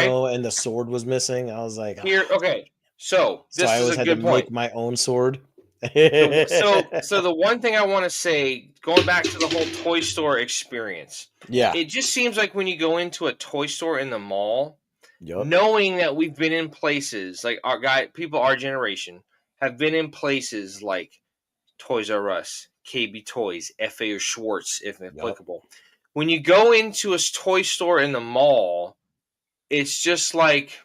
Lion-O and the sword was missing. I was like, here okay so so I this is always a had to good point. make my own sword. So the one thing I want to say, going back to the whole toy store experience, Yeah. it just seems like when you go into a toy store in the mall, Yup. knowing that we've been in places like people our generation have been in places like Toys R Us, KB Toys, FA or Schwartz, if Yup. applicable. When you go into a toy store in the mall, it's just like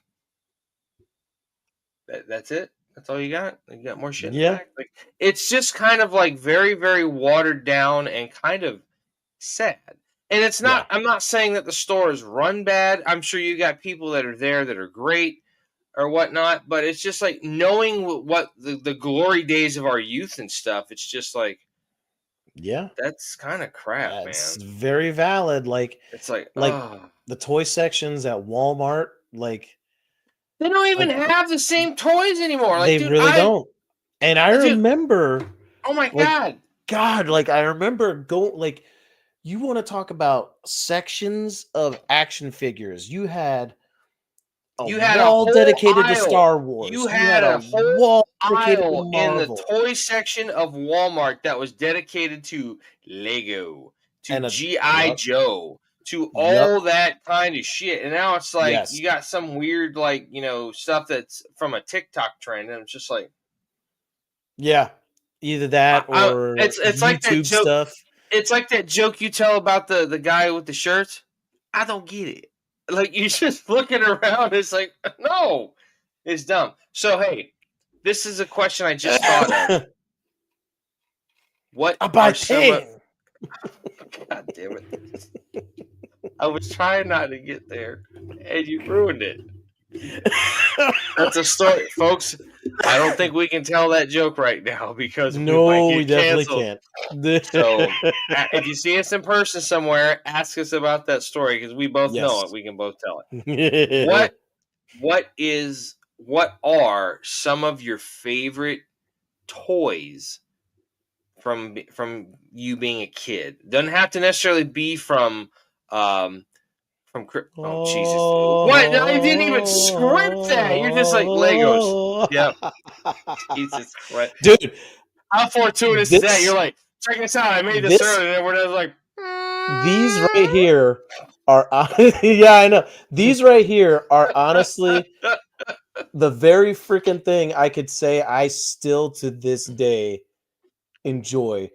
that's it. That's all you got. You got more shit in the Yeah. back. Like it's just kind of like very, very watered down and kind of sad. And it's Yeah. not. I'm not saying that the store is run bad. I'm sure you got people that are there that are great or whatnot. But it's just like knowing what the glory days of our youth and stuff. It's just like Yeah. that's kind of crap, That's man. very valid. It's like, Like oh, the toy sections at Walmart, like they don't even like have the same toys anymore. Like, they really don't. And I dude, remember oh my like god, God, like I remember go like you want to talk about sections of action figures. You had a you had a wall whole dedicated to aisle. Star You Wars. You had had a a whole wall dedicated to aisle in the Marvel toy section of Walmart that was dedicated to Lego, to and a GI yup, Joe, to yup, all that kind of shit. And now it's like yes. you got some weird like stuff that's from a TikTok trend, and it's just like Yeah. Either that or it's like that YouTube joke. stuff. It's like that joke you tell about the guy with the shirts. I don't get it. Like you just looking around, it's like no, it's dumb. So hey, this is a question I just thought of. What By are some of? pain. God damn it! I was trying not to get there, and you ruined it. That's a story, folks. I don't think we can tell that joke right now because we might No, we get definitely canceled. can't. So, if you see us in person somewhere, ask us about that story because we both know it. Yes. We can both tell it. What are some of your favorite toys from you being a kid? Doesn't have to necessarily be um oh Jesus. What? No, you didn't even script that. You're just like Legos. Yep. Jesus Christ. Dude, How fortuitous is that? You're this like, check this out. I made this this earlier. And we're just like, these right here are yeah, I know. These right here are honestly the very freaking thing I could say I still to this day enjoy.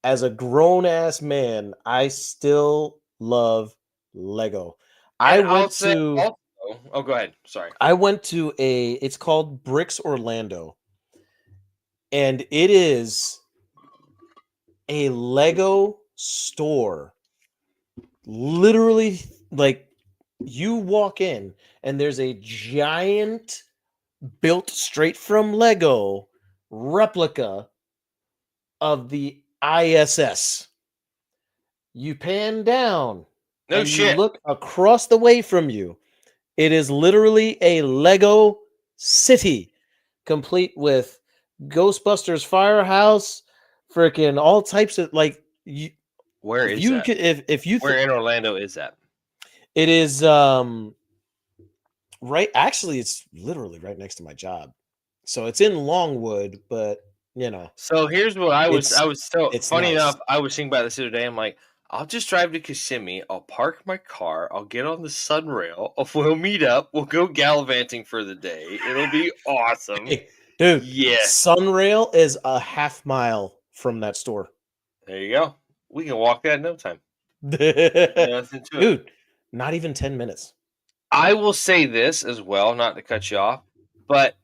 As a grown ass man, I still love Lego. I and I'll went say to also, oh, go ahead. Sorry. it's called Bricks Orlando, and it is a Lego store. Literally, like, you walk in and there's a giant built straight from Lego replica of the ISS. You pan down No and you shit. look across the way from you. It is literally a Lego city, complete with Ghostbusters firehouse, freaking all types of like. Where If is you that? could, if you, Where in Orlando is that? it is right. Actually, it's literally right next to my job, so it's in Longwood. But you know, So here's what I was. it's I was so it's funny nice. enough. I was thinking about this the other day. I'm like, I'll just drive to Kissimmee. I'll park my car. I'll get on the sunrail. We'll meet up. We'll go gallivanting for the day. It'll be awesome. Hey, dude, Yes. Sunrail is a half mile from that store. There you go. We can walk that in no time. Nothing to it. Dude, not even 10 minutes. I will say this as well, not to cut you off, but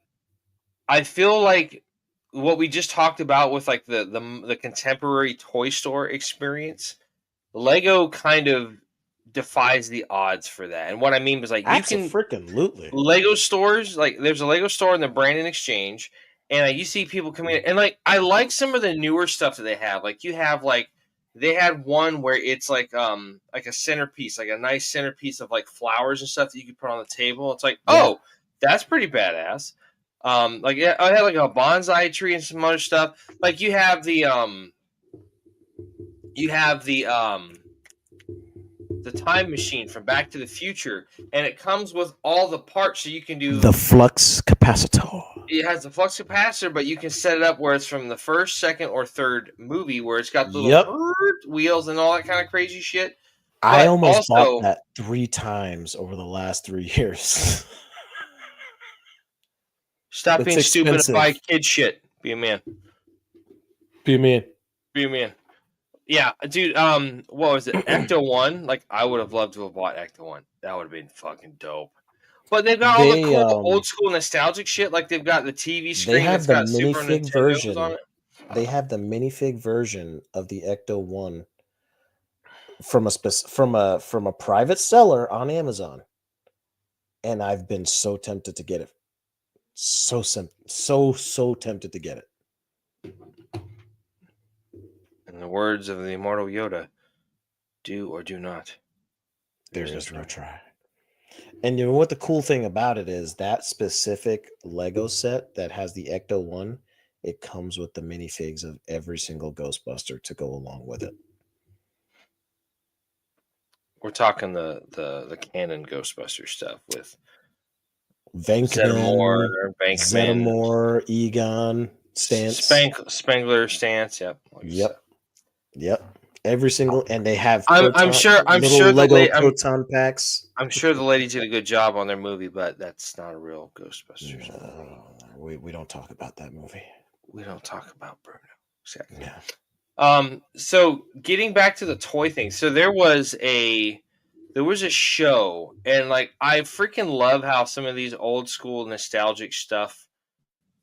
I feel like what we just talked about with like the contemporary toy store experience, Lego kind of defies the odds for that. And what I mean is like you can Abso-freaking-lutely. Lego stores, like there's a Lego store in the Brandon Exchange, and you see people coming in, and like I like some of the newer stuff that they have. Like you have like they had one where it's like a centerpiece, like a nice centerpiece of like flowers and stuff that you could put on the table. It's like, Yeah. oh, that's pretty badass. Like yeah, I had like a bonsai tree and some other stuff. Like you have the time machine from Back to the Future, and it comes with all the parts, so you can do. The flux capacitor. It has the flux capacitor, but you can set it up where it's from the first, second, or third movie, where it's got little Yep. wheels and all that kind of crazy shit. I But almost bought also, that 3 times over the last 3 years. stop It's being stupid and buy expensive. kid shit. Be a man. Be a man. Be a man. Yeah, dude. What was it? Ecto One. Like, I would have loved to have bought Ecto One. That would have been fucking dope. But they've got all the cool old school nostalgic shit. Like they've got the TV they screen have that's the got Super minifig Nintendo's version. on it. They have the minifig version of the Ecto 1 from a private seller on Amazon. And I've been so tempted to get it. So tempted to get it. In the words of the immortal Yoda, do or do not. There is no try. And you know what the cool thing about it is? That specific Lego set that has the Ecto 1, it comes with the minifigs of every single Ghostbuster to go along with it. We're talking the canon Ghostbuster stuff with Venkman, Bankman, Zetamore, Egon, Stance. Spangler, Stance. Yep. Yep. Every single, and they have I'm sure Lego proton packs. I'm sure the ladies did a good job on their movie, but that's not a real Ghostbusters movie. We don't talk about that movie. We don't talk about Bruno. Exactly. Yeah. So getting back to the toy thing, so there was a show, and like I freaking love how some of these old school nostalgic stuff,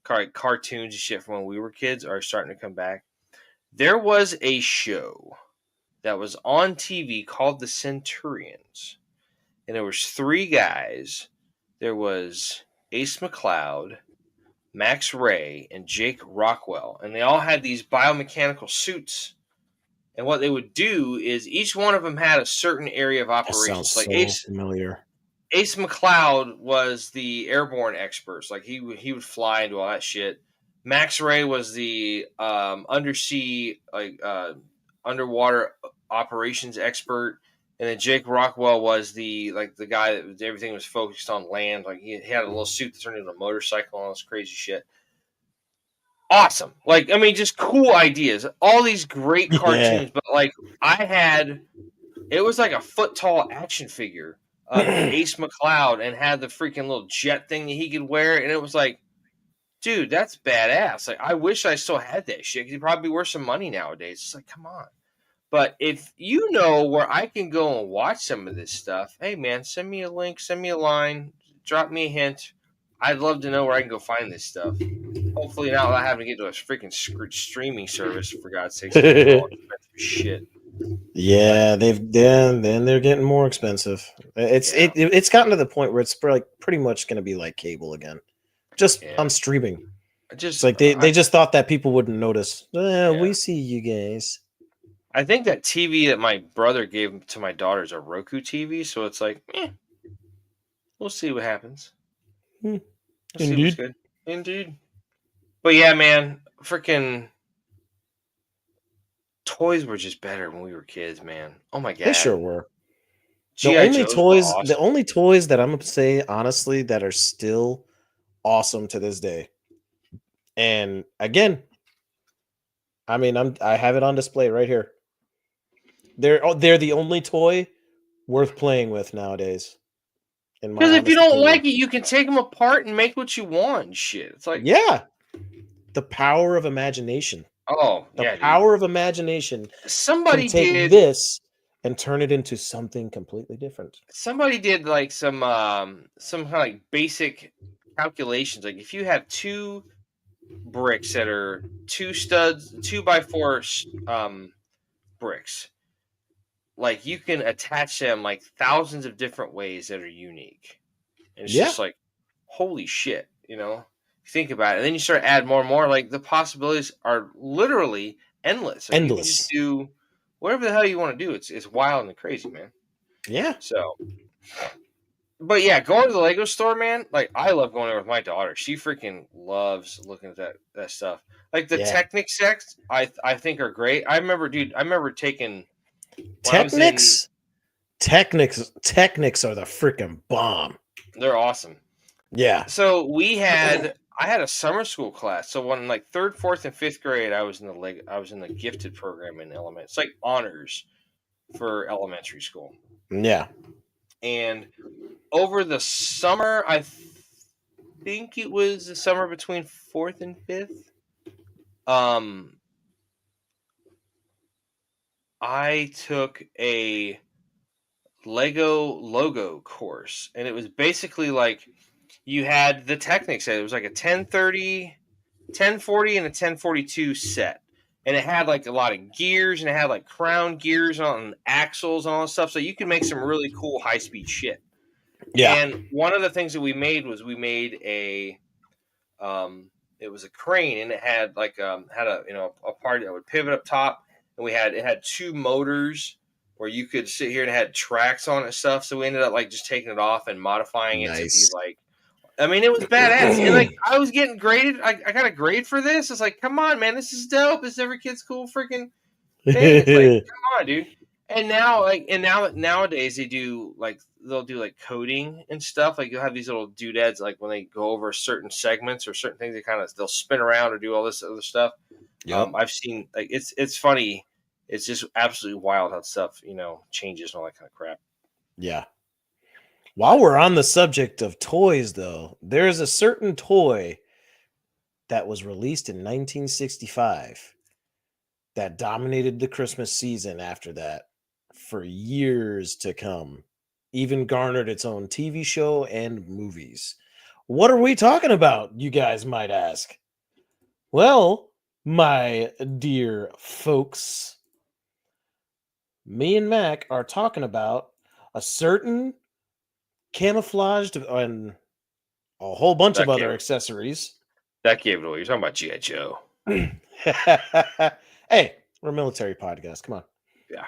cartoons and shit from when we were kids, are starting to come back. There was a show that was on TV called The Centurions, and there was three guys. There was Ace McLeod, Max Ray, and Jake Rockwell, and they all had these biomechanical suits. And what they would do is each one of them had a certain area of That sounds operations. Like so familiar. Ace McLeod was the airborne experts. Like he would fly and do all that shit. Max Ray was the undersea underwater operations expert, and then Jake Rockwell was the guy that everything was focused on land. Like he had a little suit that turned into a motorcycle and all this crazy shit. Awesome. Like I mean, just cool ideas. All these great Yeah. cartoons, but like I had it was like a foot tall action figure of Ace McLeod and had the freaking little jet thing that he could wear. And it was like, dude, that's badass. Like, I wish I still had that shit because he'd probably be worth some money nowadays. It's like, come on. But if you know where I can go and watch some of this stuff, hey, man, send me a link, send me a line, drop me a hint. I'd love to know where I can go find this stuff. Hopefully, not having to get to a freaking streaming service, for God's sake, so it's all expensive shit. Yeah, then they're getting more expensive. It's gotten to the point where it's like pretty much going to be like cable again, just on streaming. It's like they just thought that people wouldn't notice. We see you guys. I think that TV that my brother gave to my daughter is a Roku TV, so it's like, we'll see what happens. We'll see what's good. Indeed. But yeah, man, freaking toys were just better when we were kids, man. Oh my god, They sure were. The only toys that I'm gonna say honestly that are still awesome to this day. And again, I mean, I have it on display right here. They're the only toy worth playing with nowadays. Because if you don't like it, you can take them apart and make what you want. And shit, it's like the power of imagination. Oh, the power of imagination. Somebody can take did this and turn it into something completely different. Somebody did like some kind of like basic calculations. Like if you have two bricks that are 2x4 bricks, like you can attach them like thousands of different ways that are unique. And it's just like, holy shit, you know? Think about it. And then you start adding more and more, like the possibilities are literally endless. Like you can just do whatever the hell you want to do. It's wild and crazy, man. Yeah. So but yeah, going to the Lego store, man, like I love going there with my daughter. She freaking loves looking at that stuff. Like the Technics sets, I think are great. I remember taking Technics. Technics are the freaking bomb. They're awesome. Yeah. So I had a summer school class. So when like 3rd, 4th, and 5th grade, I was in the gifted program in elementary. It's like honors for elementary school. Yeah. And over the summer, I think it was the summer between 4th and 5th. I took a Lego logo course, and it was basically like you had the Technics set. It was like a 1030, 1040, and a 1042 set. And it had like a lot of gears, and it had like crown gears on axles and all that stuff. So you can make some really cool high speed shit. Yeah. And one of the things that we made was it was a crane, and it had like had a part that would pivot up top, and it had 2 motors where you could sit here, and it had tracks on it and stuff. So we ended up like just taking it off and modifying it to be like, I mean, it was badass. And like I was getting graded. I got a grade for this. It's like, come on, man, this is dope. This is every kid's cool freaking thing. It's like, come on, dude. And nowadays they'll do like coding and stuff. Like you'll have these little doodads, like when they go over certain segments or certain things, they'll spin around or do all this other stuff. I've seen like it's funny. It's just absolutely wild how stuff changes and all that kind of crap. Yeah. While we're on the subject of toys, though, there's a certain toy that was released in 1965 that dominated the Christmas season after that for years to come, even garnered its own TV show and movies. What are we talking about, you guys might ask? Well, my dear folks, me and Mac are talking about a certain camouflaged and a whole bunch of That gave other accessories. that gave it away. You're talking about GI Joe. Hey, we're a military podcast. Come on. Yeah.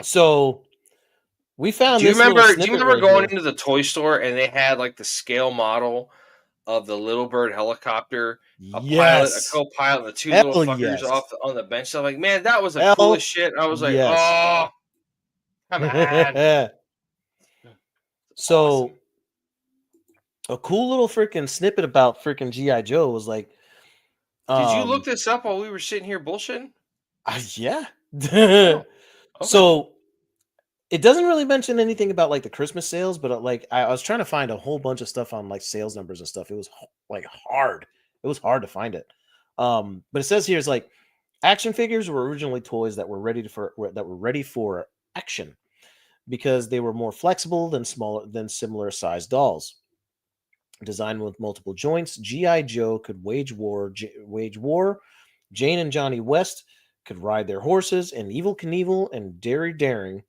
So we found Do you this little remember? Do you snippet remember right going here. into the toy store and they had like the scale model of the Little Bird helicopter, a pilot, a Yes. co-pilot, and the two little Hell fuckers yes. on the bench? I'm like, man, that was the coolest Hell shit. I was like, yes. oh, come on, awesome. So a cool little freaking snippet about freaking GI Joe was like, Did you look um, this up while we were sitting here bullshitting? yeah. Oh, okay. So it doesn't really mention anything about like the Christmas sales, but like I was trying to find a whole bunch of stuff on like sales numbers and stuff. It was like hard. It was hard to find it. But it says here it's like action figures were originally toys that were ready for action because they were more flexible than similar sized dolls. Designed with multiple joints, GI Joe could wage war. Jane and Johnny West could ride their horses, and Evil Knievel and Derry Daring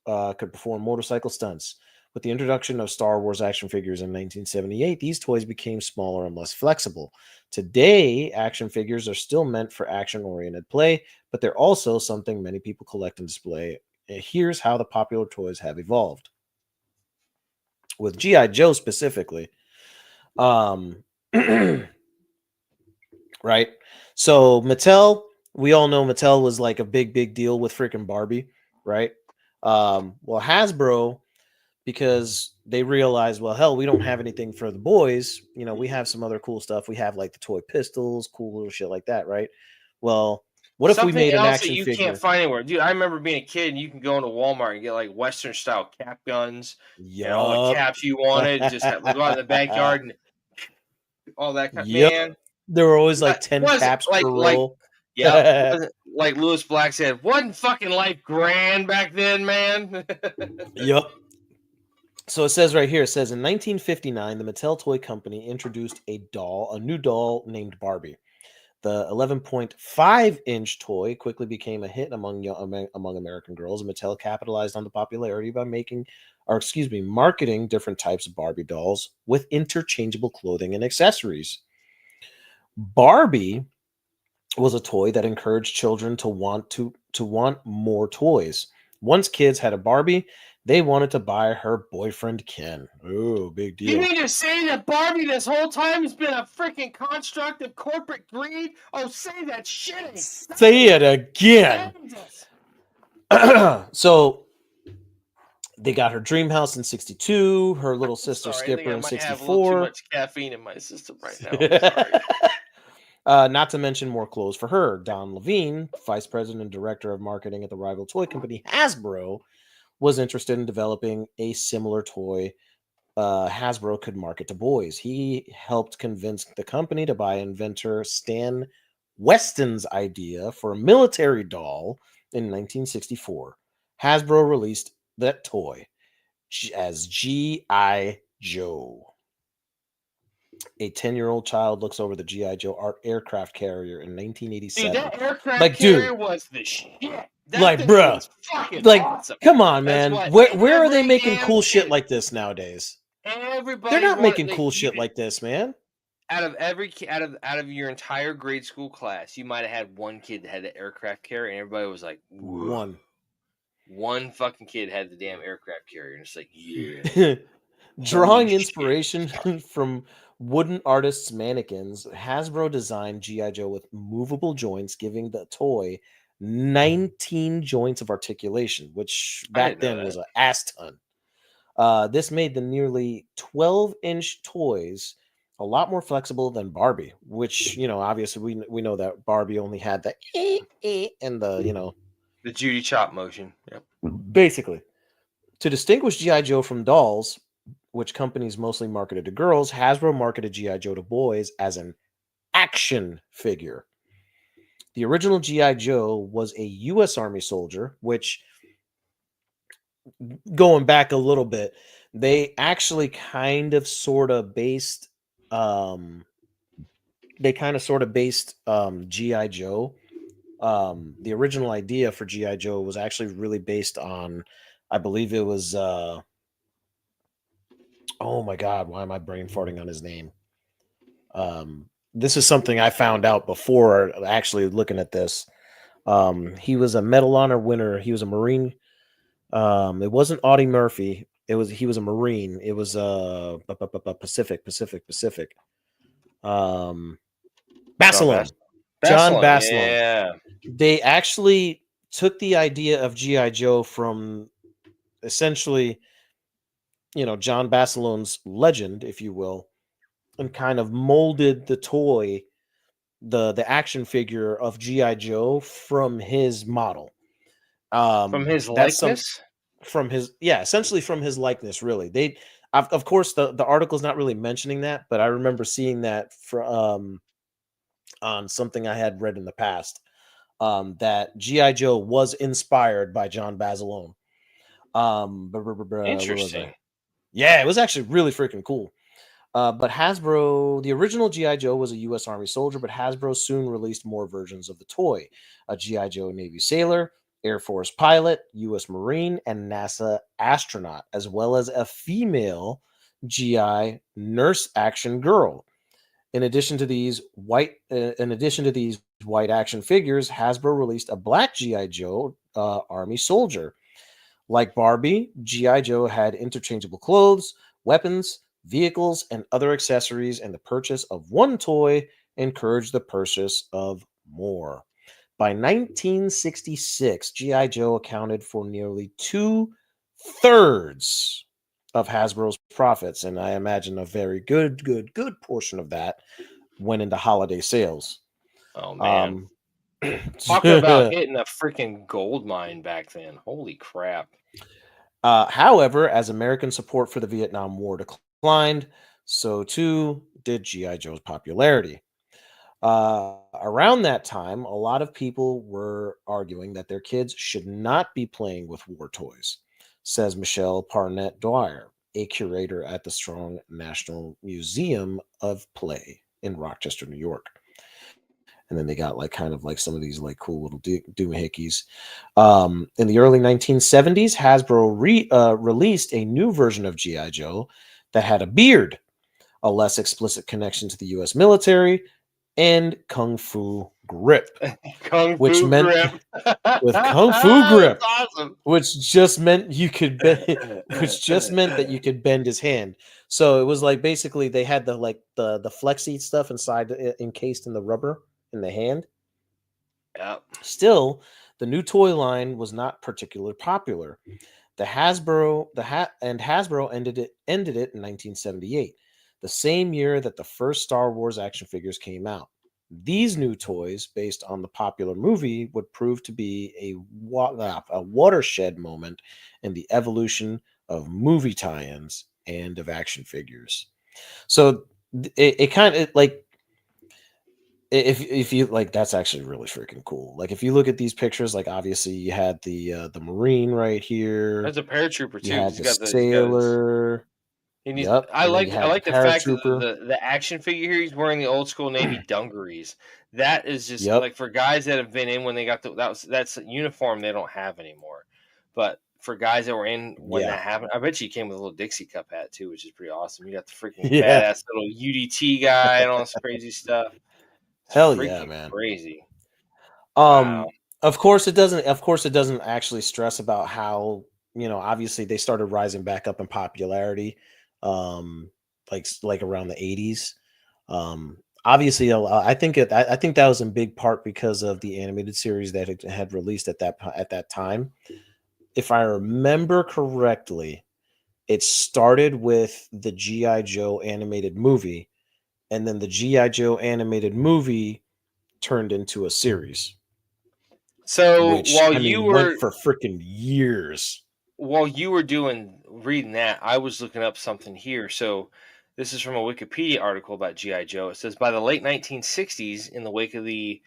could perform motorcycle stunts. With the introduction of Star Wars action figures in 1978, these toys became smaller and less flexible. Today, action figures are still meant for action oriented play, but they're also something many people collect and display. Here's how the popular toys have evolved. With G.I. Joe specifically, um, right? So Mattel, we all know Mattel was like a big deal with freaking Barbie, right? Well, Hasbro, because they realized, well, hell, we don't have anything for the boys. You know, we have some other cool stuff. We have like the toy pistols, cool little shit like that, right? Well, what if we Something made an else that action you can't figure? find anywhere, dude. I remember being a kid, and you can go into Walmart and get like Western style cap guns and all the Yup. caps you wanted. Just go out in the backyard and all that kind. Yep. Man, There were always what like 10 was it caps per like? roll. Yeah, wasn't like Lewis Black said, wasn't fucking life grand back then, man? Yep. So it says right here, it says in 1959, the Mattel Toy Company introduced a new doll named Barbie. The 11.5-inch toy quickly became a hit among American girls, and Mattel capitalized on the popularity by marketing different types of Barbie dolls with interchangeable clothing and accessories. Barbie was a toy that encouraged children to want more toys. Once kids had a Barbie, they wanted to buy her boyfriend Ken. Oh, big You deal. mean to say that Barbie this whole time has been a freaking construct of corporate greed? Oh, say that shit ain't Say it again. So they got her dream house in 62, her little I'm sister sorry. I think Skipper I in might have a little too 64. much caffeine in my system right now. I'm sorry. Not to mention more clothes for her. Don Levine, vice president and director of marketing at the rival toy company Hasbro, was interested in developing a similar toy Hasbro could market to boys. He helped convince the company to buy inventor Stan Weston's idea for a military doll in 1964. Hasbro released that toy as G.I. Joe. A 10-year-old child looks over the G.I. Joe aircraft carrier in Dude, 1987. that aircraft Like, dude, carrier was the shit. That like, thing bruh, was fucking like, awesome. come on, That's man. what Where are they every making damn cool shit kid, like this nowadays? They're everybody not wanted. making Like, cool you shit could like this, man. out of your entire grade school class, you might have had one kid that had the aircraft carrier, and everybody was like, "Whoa." One. One fucking kid had the damn aircraft carrier, and it's like, yeah, holy Drawing shit. inspiration from wooden artists' mannequins, Hasbro designed G.I. Joe with movable joints, giving the toy 19 joints of articulation, which I didn't back know then that. was an ass ton. This made the nearly 12-inch toys a lot more flexible than Barbie, which, obviously we know that Barbie only had the and the, The Judy Chop motion. Yep. basically. To distinguish G.I. Joe from dolls, which companies mostly marketed to girls, Hasbro marketed G.I. Joe to boys as an action figure. The original G.I. Joe was a U.S. Army soldier, which, going back a little bit, they actually kind of sort of based um, they kind of sort of based GI Joe. The original idea for GI Joe was actually really based on, I believe it was oh my god, why am I brain farting on his name? This is something I found out before actually looking at this. He was a Medal Honor winner. He was a Marine. It wasn't Audie Murphy. He was a Marine. It was Pacific. Um, Basilone. John Basilone, Basilone. yeah. They actually took the idea of GI Joe from essentially, John Basilone's legend, if you will, and kind of molded the toy, the action figure of GI Joe from his model. From his That's some likeness? from his essentially from his likeness. Really, of course the article's not really mentioning that, but I remember seeing that on something I had read in the past. That GI Joe was inspired by John Basilone. Where was I? Interesting. Yeah, it was actually really freaking cool. But Hasbro, the original GI Joe was a U.S. Army soldier, but Hasbro soon released more versions of the toy: a GI Joe Navy sailor, Air Force pilot, U.S. Marine, and NASA astronaut, as well as a female GI nurse action girl. In addition to these white action figures, Hasbro released a black GI Joe Army soldier. Like Barbie, G.I. Joe had interchangeable clothes, weapons, vehicles, and other accessories, and the purchase of one toy encouraged the purchase of more. By 1966, G.I. Joe accounted for nearly 2/3 of Hasbro's profits, and I imagine a very good portion of that went into holiday sales. Oh man. Um, Talking about hitting a freaking gold mine back then. Holy crap. However, as American support for the Vietnam War declined, so too did G.I. Joe's popularity. Around that time, a lot of people were arguing that their kids should not be playing with war toys, says Michelle Parnett Dwyer, a curator at the Strong National Museum of Play in Rochester, New York. And then they got like kind of like some of these like cool little doohickeys. In the early 1970s, Hasbro released a new version of GI Joe that had a beard, a less explicit connection to the U.S. military, and kung fu grip, Kung which Fu meant grip. with kung fu That's grip, awesome. which just meant you could which just meant that you could bend his hand. So it was like basically they had the flexi stuff inside encased in the rubber in the hand. Yep. Still, the new toy line was not particularly popular. Hasbro ended it in 1978, the same year that the first Star Wars action figures came out. These new toys, based on the popular movie, would prove to be a watershed moment in the evolution of movie tie-ins and of action figures. So it kind of like if you like, that's actually really freaking cool. Like if you look at these pictures, like obviously you had the Marine right here, There's a paratrooper you too, because had he's the got the he's got his sailor, he needs yep, and then you I had the like the fact that paratrooper, the action figure here, he's wearing the old school Navy dungarees. That is just yep, like for guys that have been in when they got that's a uniform they don't have anymore. But for guys that were in when yeah, that happened, I bet you he came with a little Dixie cup hat too, which is pretty awesome. You got the freaking yeah, badass little UDT guy and all this crazy stuff. It's hell yeah, freaking man. crazy. Wow. Um, of course it doesn't actually stress about how, obviously they started rising back up in popularity, um, like around the 80s. Obviously, I think that was in big part because of the animated series that had released at that time. If I remember correctly, it started with the GI Joe animated movie, and then the GI Joe animated movie turned into a series, So which I mean went for freaking years. while you were doing reading that, I was looking up something here. So this is from a Wikipedia article about GI Joe. It says by the late 1960s, in the wake of the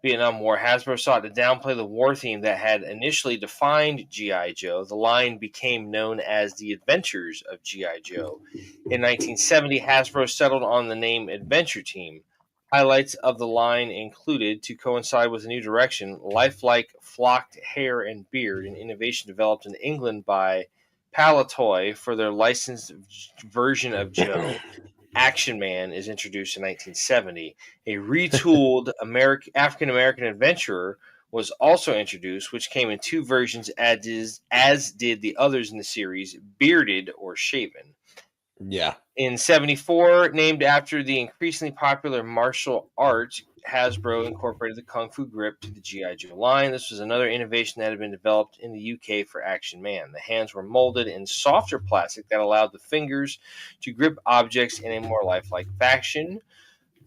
Vietnam War, Hasbro sought to downplay the war theme that had initially defined GI Joe. The line became known as the Adventures of GI Joe. In 1970, Hasbro settled on the name Adventure Team. Highlights of the line included, to coincide with a new direction, lifelike flocked hair and beard, an innovation developed in England by Palatoy for their licensed version of Joe. Action Man is introduced in 1970. A retooled African American adventurer was also introduced, which came in two versions, as did the others in the series, bearded or shaven. Yeah. In 74, named after the increasingly popular martial art, Hasbro incorporated the Kung Fu grip to the G.I. Joe line. This was another innovation that had been developed in the UK for Action Man. The hands were molded in softer plastic that allowed the fingers to grip objects in a more lifelike fashion.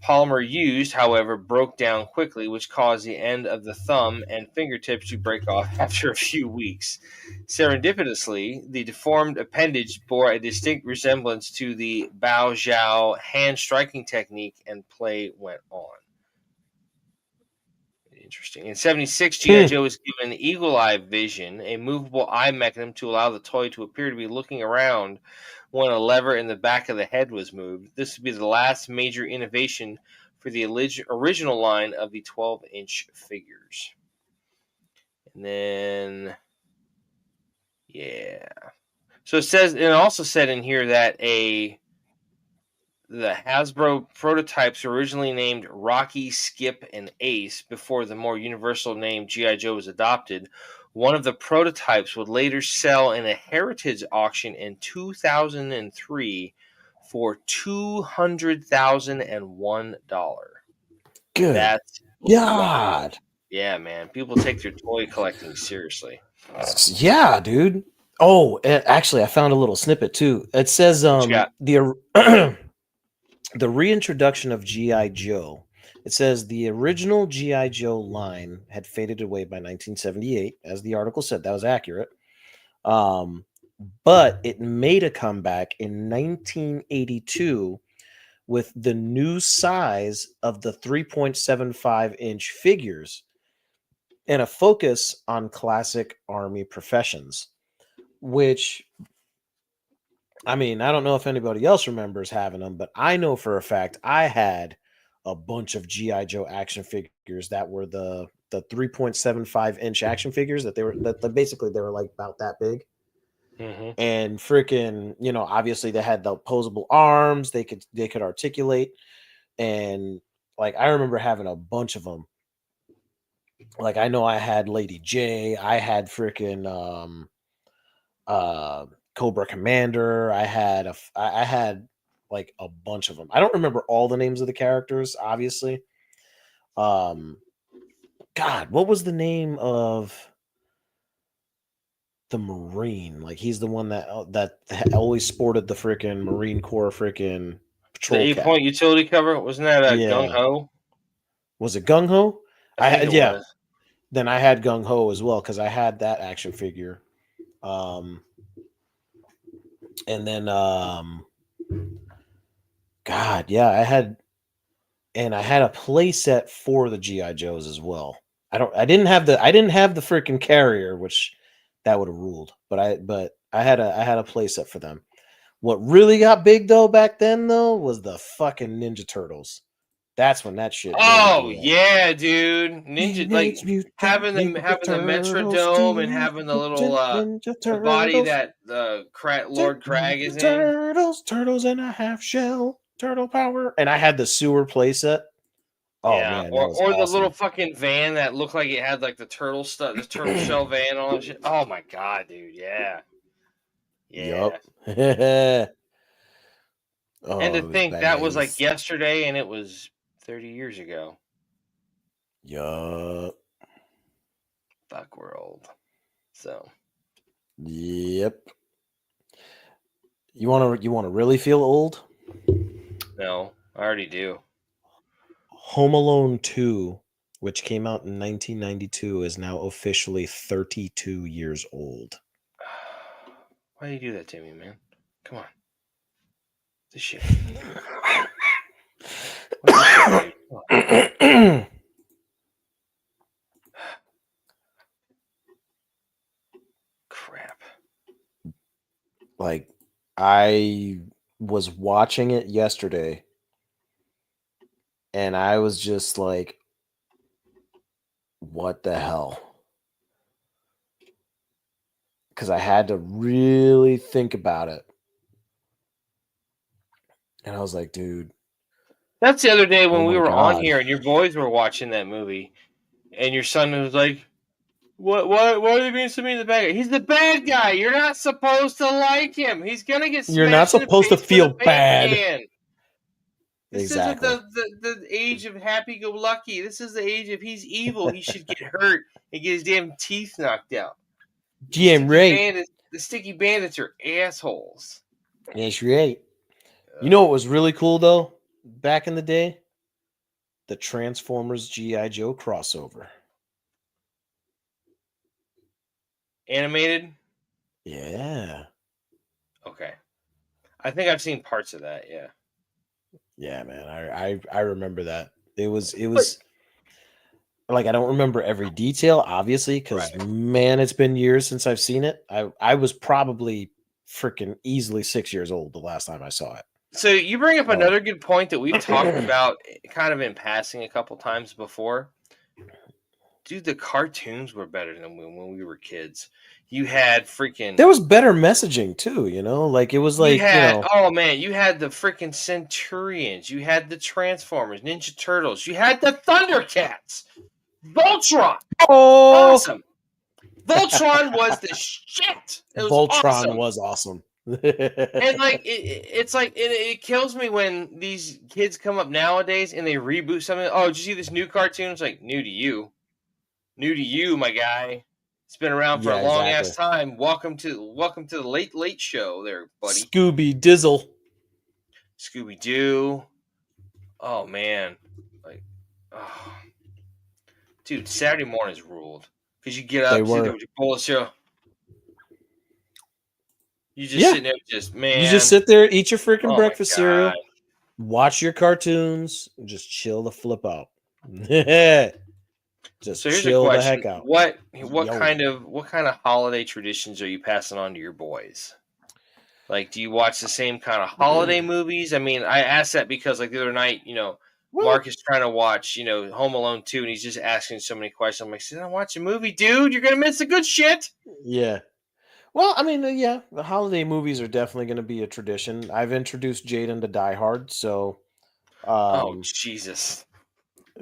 Polymer used, however, broke down quickly, which caused the end of the thumb and fingertips to break off after a few weeks. Serendipitously, the deformed appendage bore a distinct resemblance to the Bao Zhao hand striking technique, and play went on. Interesting. In 76, G.I. Joe was given Eagle Eye Vision, a movable eye mechanism to allow the toy to appear to be looking around when a lever in the back of the head was moved. This would be the last major innovation for the original line of the 12-inch figures. And then, yeah. So it also said in here that the Hasbro prototypes were originally named Rocky, Skip, and Ace before the more universal name G.I. Joe was adopted. One of the prototypes would later sell in a heritage auction in 2003 for $200,001. Good That's wild. God. Yeah, man. People take their toy collecting seriously. Yeah, dude. Oh, actually, I found a little snippet too. It says What you got? the the reintroduction of GI Joe. It says the original GI Joe line had faded away by 1978, as the article said. That was accurate. Um, but it made a comeback in 1982 with the new size of the 3.75-inch figures and a focus on classic Army professions, which, I mean, I don't know if anybody else remembers having them, but I know for a fact I had a bunch of GI Joe action figures that were the 3.75-inch action figures that basically they were like about that big. Mm-hmm. And freaking, obviously they had the opposable arms, they could articulate, and like I remember having a bunch of them. Like I know I had Lady J, I had freaking uh Cobra Commander. I had like a bunch of them. I don't remember all the names of the characters, obviously. Um, God, what was the name of the Marine? Like he's the one that always sported the freaking Marine Corps freaking The patrol cap. 8-point utility cover, wasn't that a Gung Yeah, Ho? was it Gung Ho? I think it Yeah. was. Then I had Gung Ho as well because I had that action figure. And then God, yeah, I had a play set for the GI Joes as well. I didn't have the freaking carrier, which that would have ruled. But I had a play set for them. What really got big though back then though was the fucking Ninja Turtles. That's when that shit really Oh blew up. yeah, dude! Ninja, like Teenage Mutant having Ninja the Turtles, Metrodome and Teenage having the little Mutant Ninja the body Turtles, that Lord Crag is in. Turtles and a half shell, turtle power. And I had the sewer playset. Oh Yeah, man, that was or the little awesome. fucking van that looked like it had like the turtle stuff, this turtle shell van, and all that shit. Oh my god, dude! Yeah, yeah. Yup. Oh, And to it was think that was like nice. yesterday, and it was 30 years ago. Yup. Fuck, we're old. So Yep. You wanna really feel old? no, I already do. Home Alone 2, which came out in 1992, is now officially 32 years old. Why do you do that to me, man? Come on, this shit. What's this shit, dude? Oh, crap. Like, I was watching it yesterday and I was just like, what the hell? Because I had to really think about it. And I was like, dude, That's the other day oh when we my were on God. here and your boys were watching that movie, and your son was like, What are you being so mean to the bad guy? He's the bad guy. You're not supposed to like him. He's gonna get You're not smashed in the supposed to face with feel a paint bad. can. This isn't Exactly. the age of happy-go-lucky. This is the age of he's evil. He should get hurt and get his damn teeth knocked out. Damn right. The sticky bandits are assholes. That's right. You know what was really cool though? Back in the day? The Transformers G.I. Joe crossover. Animated? Yeah. Okay. I think I've seen parts of that, yeah. Yeah, man. I remember that. It was But, like I don't remember every detail, obviously, because right. man, it's been years since I've seen it. I was probably freaking easily 6 years old the last time I saw it. So you bring up Oh. another good point that we've talked about kind of in passing a couple times before. Dude, the cartoons were better than when we were kids. You had freaking There was better messaging too, you know? Like it was you like, had oh man, you had the freaking Centurions, you had the Transformers, Ninja Turtles, you had the Thundercats, Voltron. oh, Awesome. Voltron was the shit. It was Voltron awesome. was awesome. And like it's like it kills me when these kids come up nowadays and they reboot something. Oh, did you see this new cartoon? It's like new to you, my guy. It's been around for a Yeah, long exactly. ass time. Welcome to the late show, there, buddy. Scooby Dizzle. Scooby Doo. Oh man, like, oh. Dude, Saturday mornings ruled because you get They up, sit there were. with your bowl of show. You just Yeah. sitting there, just You just man. sit there, eat your freaking Oh my breakfast god. cereal, watch your cartoons, and just chill the flip out. Just So here's a chill the question: heck out. what Yo. kind of holiday traditions are you passing on to your boys? Like, do you watch the same kind of holiday movies? I mean, I asked that because, like, the other night, Well, Mark is trying to watch, Home Alone 2, and he's just asking so many questions. I'm like, sit down and watch a movie, dude. You're going to miss the good shit. yeah. Well, I mean, yeah, the holiday movies are definitely going to be a tradition. I've introduced Jaden to Die Hard, so Oh, um Jesus.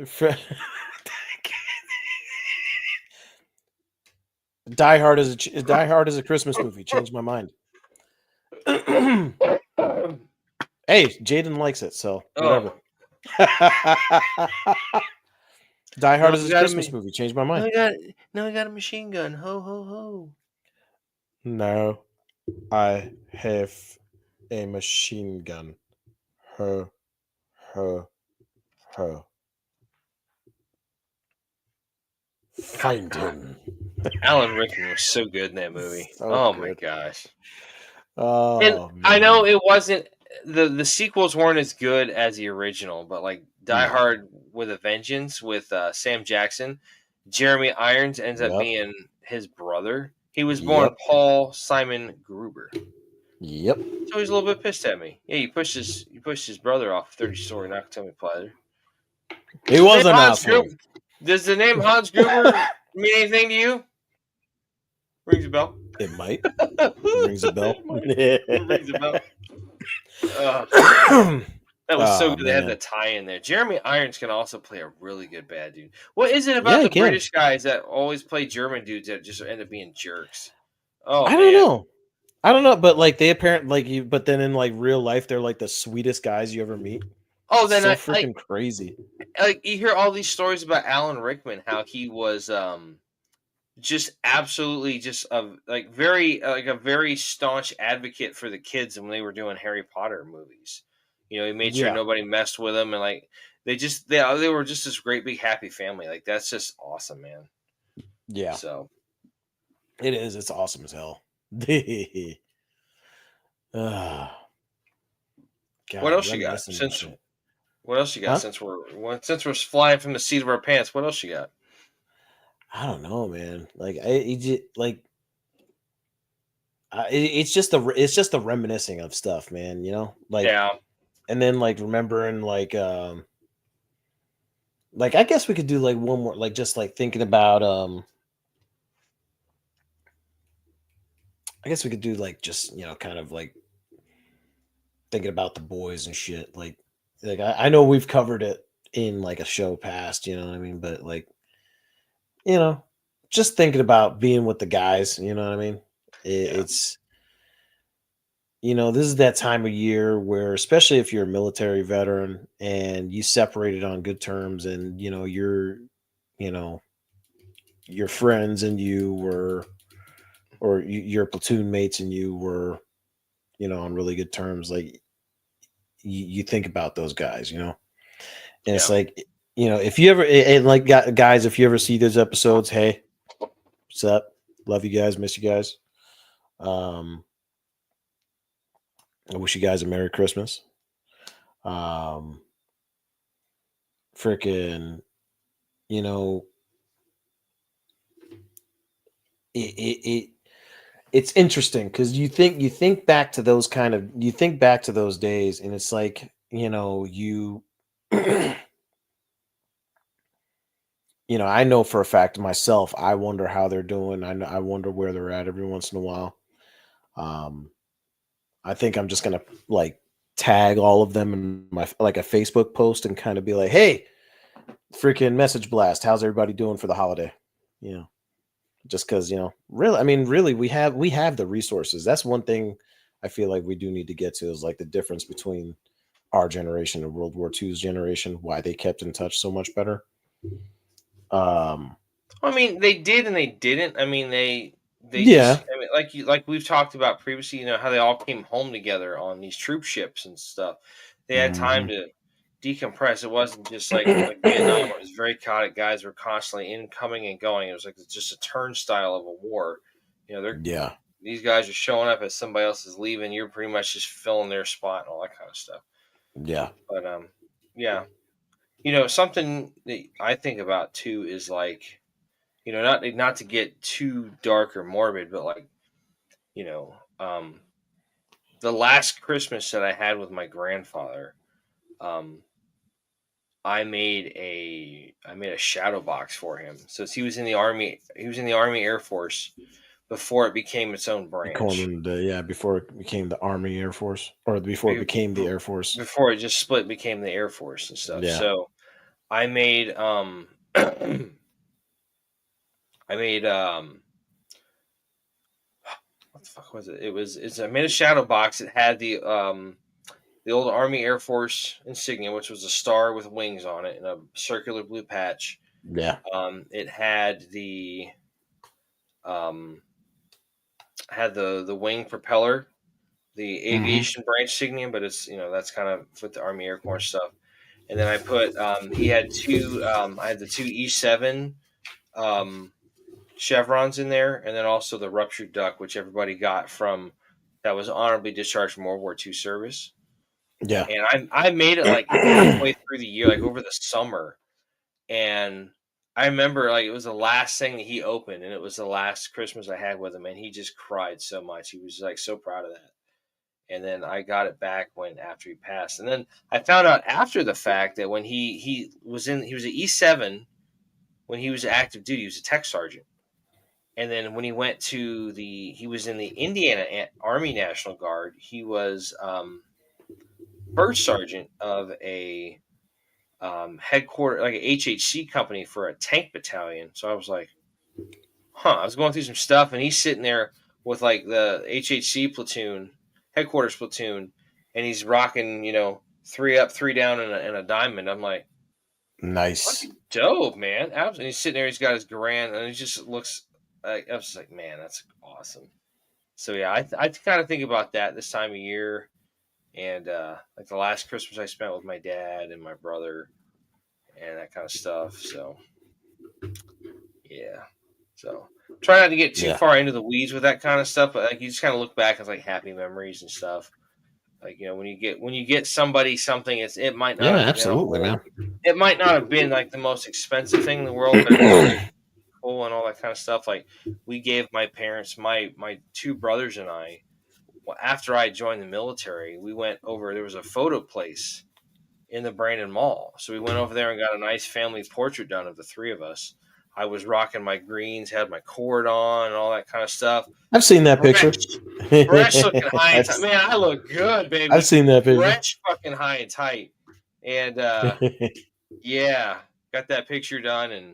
for- Die Hard is a Christmas movie. Changed my mind. Hey, Jaden likes it, so whatever. Oh. Die No, Hard is we a got Christmas movie. Changed my mind. we got a machine gun. Ho, ho, ho. No, I have a machine gun. Her, her, her. Find him. Alan Rickman was so good in that movie. So Oh, my good. gosh. And Oh I know man. it wasn't the sequels weren't as good as the original, but like Die No. Hard with a Vengeance with Sam Jackson, Jeremy Irons ends up Yep. being his brother. He was born Yep. Paul Simon Gruber, Yep. so he's a little bit pissed at me. Yeah, you pushed his brother off a 30-story Nakatomi Plaza. He was an asshole. Does the name Hans Gruber mean anything to you? Rings a bell. It might. Rings a bell. Rings a bell. That was so good. They had Man. the tie in there. Jeremy Irons can also play a really good bad dude. What is it about Yeah, he the can. British guys that always play German dudes that just end up being jerks? Oh I man. don't know, but like they apparently like you, but then in like real life, they're like the sweetest guys you ever meet. Oh, It's then so I freaking crazy. like you hear all these stories about Alan Rickman, how he was just absolutely just a like a very staunch advocate for the kids when they were doing Harry Potter movies. He made sure Yeah, nobody messed with them, and like they were just this great big happy family. Like that's just awesome, man. yeah, So it is. It's awesome as hell. Ah, what God, else you got? reminiscing and shit. What else you got? Huh? Since we're flying from the seat of our pants, what else you got? I don't know, man. Like like it's just the reminiscing of stuff, man. You know, like Yeah, and then like remembering like like I guess we could do like one more, like just like thinking about I guess we could do like just kind of like thinking about the boys and shit. Like I know we've covered it in like a show past, you know what I mean? But like, you know, just thinking about being with the guys, you know what I mean? Yeah. It's this is that time of year where, especially if you're a military veteran and you separated on good terms, and you know, your friends and you were, or your platoon mates and you were, on really good terms. Like you think about those guys, and it's Yeah. like, if you ever, and like guys, if you ever see those episodes, hey, what's up? Love you guys, miss you guys. Um, I wish you guys a Merry Christmas. Um, Freaking, you know, it it's interesting because you think back to those days, and it's like, you I know for a fact myself, I wonder how they're doing. I wonder where they're at every once in a while. um I think I'm just gonna like tag all of them in my like a Facebook post and kind of be like, hey, freaking message blast, how's everybody doing for the holiday? you know just because, really, I mean, really, we have the resources. That's one thing I feel like we do need to get to, is like the difference between our generation and World War II's generation, why they kept in touch so much better. um I mean, they did and they didn't. I mean, they just. yeah. I mean, like we've talked about previously. You know how they all came home together on these troop ships and stuff. They had time Hmm. to decompress. It wasn't just like Vietnam, where it was very chaotic. Guys were constantly incoming and going. It was like just a turnstile of a war. You know, Yeah. these guys are showing up as somebody else is leaving. You're pretty much just filling their spot and all that kind of stuff. Yeah. But yeah. You know, something that I think about too is like, you know, not to get too dark or morbid, but like, you know, the last Christmas that I had with my grandfather, um, I made a shadow box for him. Since he was in the army, he was in the Army Air Force before it became its own branch. Yeah, before it became the Army Air Force, or before it Be- became the be- Air Force. Before it just split, became the Air Force and stuff. Yeah. So I made I made what the fuck was it? I made a shadow box. It had the old Army Air Force insignia, which was a star with wings on it and a circular blue patch. Yeah. It um, had the wing propeller, the Hmm. aviation branch insignia, but it's, that's kind of with the Army Air Corps stuff. And then I put he had two. I had the two E7 um, chevrons in there, and then also the ruptured duck, which everybody got from that was honorably discharged from World War II service. Yeah. And I made it like halfway through the year, like over the summer. And I remember like it was the last thing that he opened, and it was the last Christmas I had with him, and he just cried so much. He was like so proud of that. And then I got it back when after he passed. And then I found out after the fact that when he was an E7 when he was active duty, he was a tech sergeant. And then when he went to he was in the Indiana Army National Guard. He was first sergeant of a headquarter, like a HHC company for a tank battalion. So I was like, huh. I was going through some stuff, and he's sitting there with like the HHC platoon, headquarters platoon, and he's rocking, three up, three down, and a diamond. I'm like, Nice. fucking dope, man. And he's sitting there, he's got his Garand, and he just looks like, I was just like, man, that's awesome. So yeah, I kind of think about that this time of year, and like the last Christmas I spent with my dad and my brother and that kind of stuff. So yeah, so try not to get too Yeah. far into the weeds with that kind of stuff, but like you just kind of look back as like happy memories and stuff. Like, when you get somebody something, it might Yeah. not have been a Absolutely, whole, man. it might not have been like the most expensive thing in the world, but it was still cool and all that kind of stuff. Like we gave my parents, my two brothers and I, well, after I joined the military, we went over. There was a photo place in the Brandon Mall. So we went over there and got a nice family portrait done of the three of us. I was rocking my greens, had my cord on, and all that kind of stuff. I've seen that picture. Fresh looking high and tight. Man, I look good, I've baby. seen that picture. Fresh fucking high and tight. And yeah, got that picture done, and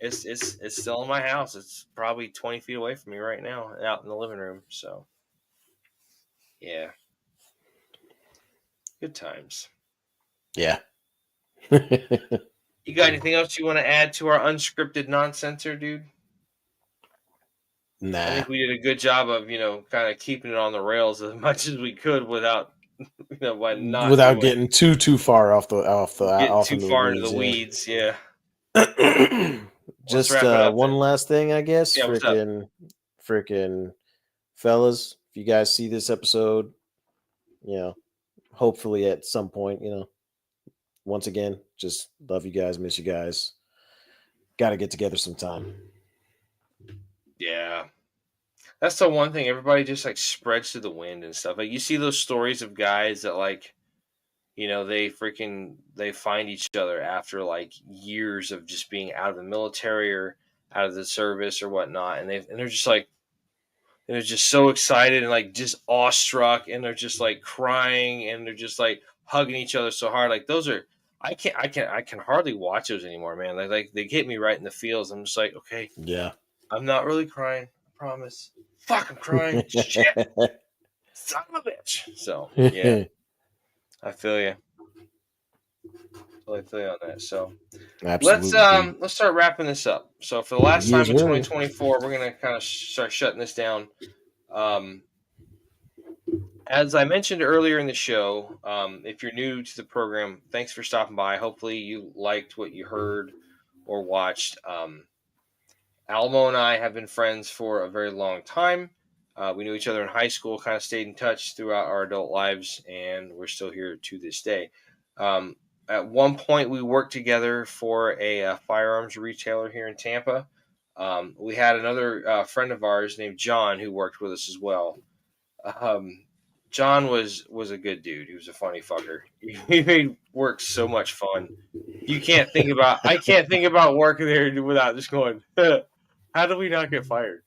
it's still in my house. It's probably 20 feet away from me right now, out in the living room. So yeah, good times. Yeah. You got anything else you want to add to our unscripted nonsense here, dude? I Nah. think we did a good job of, kind of keeping it on the rails as much as we could without, not Without getting too far off getting off too into the far into weeds. the weeds. Yeah. Let's Just wrap it up one then. last thing, I guess. Yeah, what's up? Freaking fellas, if you guys see this episode, hopefully at some point, once again, just love you guys, miss you guys. Got to get together sometime. Yeah. That's the one thing. Everybody just like spreads to the wind and stuff. Like you see those stories of guys that like, they find each other after like years of just being out of the military or out of the service or whatnot, and they're just like, they're just so excited and like just awestruck, and they're just like crying, and they're just like hugging each other so hard. Like those are, I can hardly watch those anymore, man. Like they hit me right in the feels. I'm just like, okay, Yeah. I'm not really crying, I promise. Fuck, I'm crying. Shit, son of a bitch. So yeah, I feel you. Totally feel you on that. So Absolutely. let's start wrapping this up. So for the last Yes, time in sir. 2024, we're gonna kind of start shutting this down. As I mentioned earlier in the show, if you're new to the program, thanks for stopping by. Hopefully you liked what you heard or watched. Almo and I have been friends for a very long time. We knew each other in high school, kind of stayed in touch throughout our adult lives, and we're still here to this day. At one point, we worked together for a firearms retailer here in Tampa. We had another friend of ours named John who worked with us as well. John was a good dude. He was a funny fucker. He made work so much fun. I can't think about working there without just going, how did we not get fired?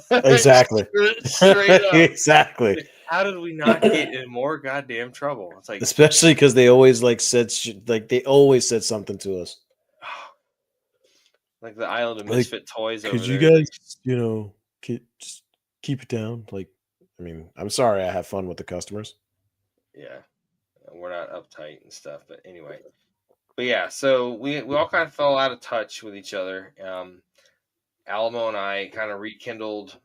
Exactly. Straight up. Exactly. How did we not get in more goddamn trouble? It's like, especially because they always they always said something to us. like the Island of Like, Misfit Toys over could you there. guys, just keep it down? Like, I mean, I'm sorry, I have fun with the customers. Yeah, we're not uptight and stuff, but anyway. But yeah, so we all kind of fell out of touch with each other. Alamo and I kind of rekindled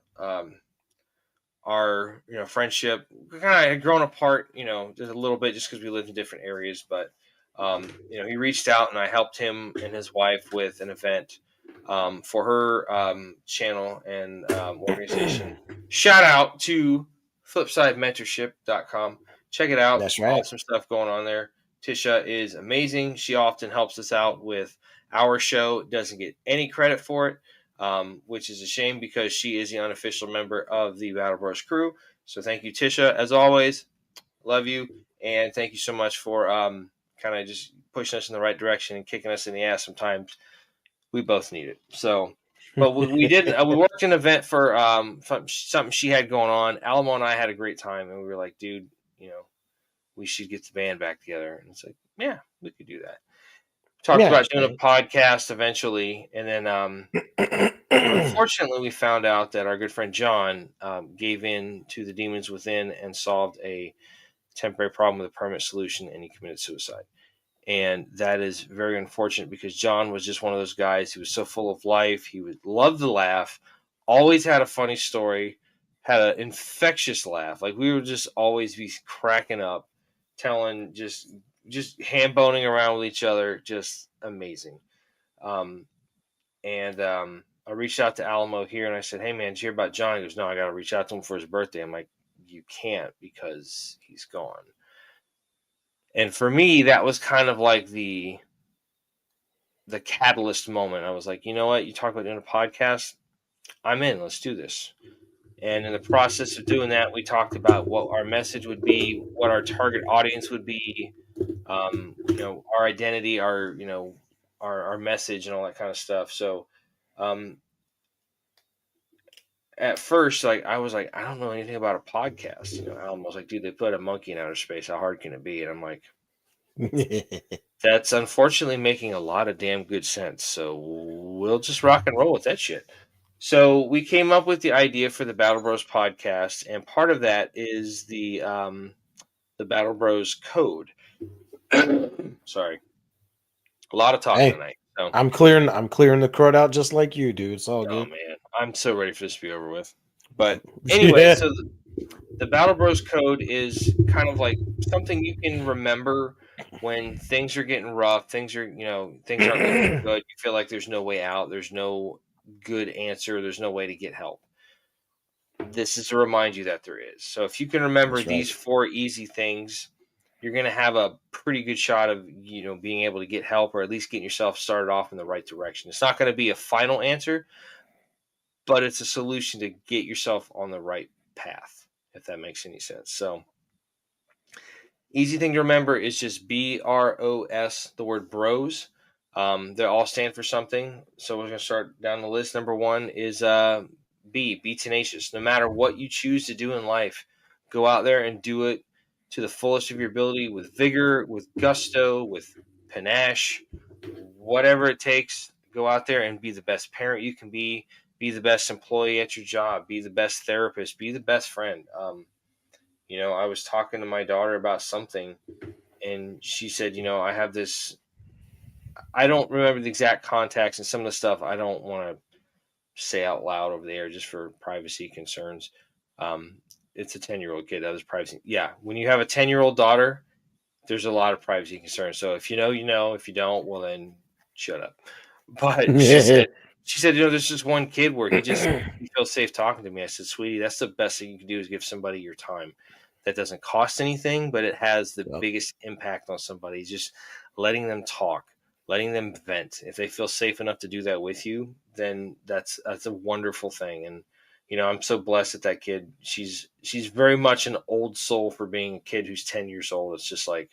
our friendship. We kind of had grown apart, just a little bit, just because we lived in different areas. But he reached out, and I helped him and his wife with an event for her channel and organization. Shout out to flipsidementorship.com. Check it out. That's right. Awesome stuff going on there. Tisha is amazing. She often helps us out with our show. Doesn't get any credit for it, which is a shame because she is the unofficial member of the Battle Bros crew. So thank you, Tisha. As always, love you. And thank you so much for kind of just pushing us in the right direction and kicking us in the ass sometimes. We both need it. So, but we did. We worked an event for something she had going on. Alamo and I had a great time, and we were like, dude, we should get the band back together. And it's like, yeah, we could do that. Talked about doing a podcast eventually, and then unfortunately, we found out that our good friend John gave in to the demons within and solved a temporary problem with a permanent solution, and he committed suicide. And that is very unfortunate because John was just one of those guys. He was so full of life. He would love to laugh, always had a funny story, had an infectious laugh. Like we would just always be cracking up, telling just hand boning around with each other, just amazing. I reached out to Alamo here and I said, "Hey man, did you hear about John?" He goes, "No, I got to reach out to him for his birthday." I'm like, "You can't because he's gone." And for me, that was kind of like the catalyst moment. I was like, you know what? You talk about doing a podcast. I'm in. Let's do this. And in the process of doing that, we talked about what our message would be, what our target audience would be, our identity, our message and all that kind of stuff. So um, at first, like I was like, I don't know anything about a podcast. Alan was like, dude, they put a monkey in outer space. How hard can it be? And I'm like, that's unfortunately making a lot of damn good sense. So we'll just rock and roll with that shit. So we came up with the idea for the Battle Bros podcast, and part of that is the Battle Bros code. Sorry, a lot of talking Hey, tonight. So, I'm clearing the crowd out just like you, dude. It's all oh good. man, I'm so ready for this to be over with. But anyway, Yeah. so the Battle Bros code is kind of like something you can remember when things are getting rough, things aren't looking good. You feel like there's no way out, there's no good answer, there's no way to get help. This is to remind you that there is. So if you can remember That's right. these four easy things, you're going to have a pretty good shot of being able to get help, or at least getting yourself started off in the right direction. It's not going to be a final answer, but it's a solution to get yourself on the right path, if that makes any sense. So easy thing to remember is just BROS, the word bros. They all stand for something. So we're going to start down the list. Number one is be tenacious. No matter what you choose to do in life, go out there and do it to the fullest of your ability, with vigor, with gusto, with panache, whatever it takes. Go out there and be the best parent you can be the best employee at your job, be the best therapist, be the best friend. I was talking to my daughter about something, and she said, I have this. I don't remember the exact context, and some of the stuff I don't want to say out loud over there just for privacy concerns. Um, it's a 10-year-old kid. That was privacy. Yeah, when you have a 10-year-old daughter, there's a lot of privacy concerns. So if you know, you know. If you don't, well then shut up. But she said, there's just one kid where he feels safe talking to me. I said, sweetie, that's the best thing you can do, is give somebody your time. That doesn't cost anything, but it has the Yep. biggest impact on somebody. Just letting them talk, letting them vent. If they feel safe enough to do that with you, then that's a wonderful thing. And I'm so blessed that kid. She's very much an old soul for being a kid who's 10 years old. It's just like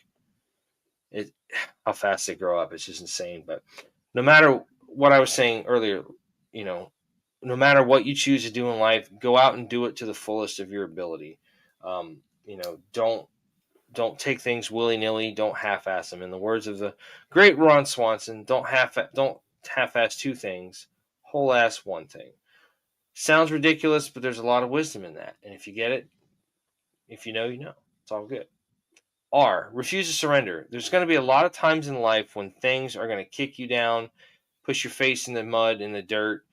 it, how fast they grow up. It's just insane. But no matter what I was saying earlier, you know, no matter what you choose to do in life, go out and do it to the fullest of your ability. Don't take things willy nilly. Don't half ass them. In the words of the great Ron Swanson, don't half ass two things, whole ass one thing. Sounds ridiculous, but there's a lot of wisdom in that. And if you get it, if you know, you know. It's all good. R, refuse to surrender. There's going to be a lot of times in life when things are going to kick you down, push your face in the mud, in the dirt,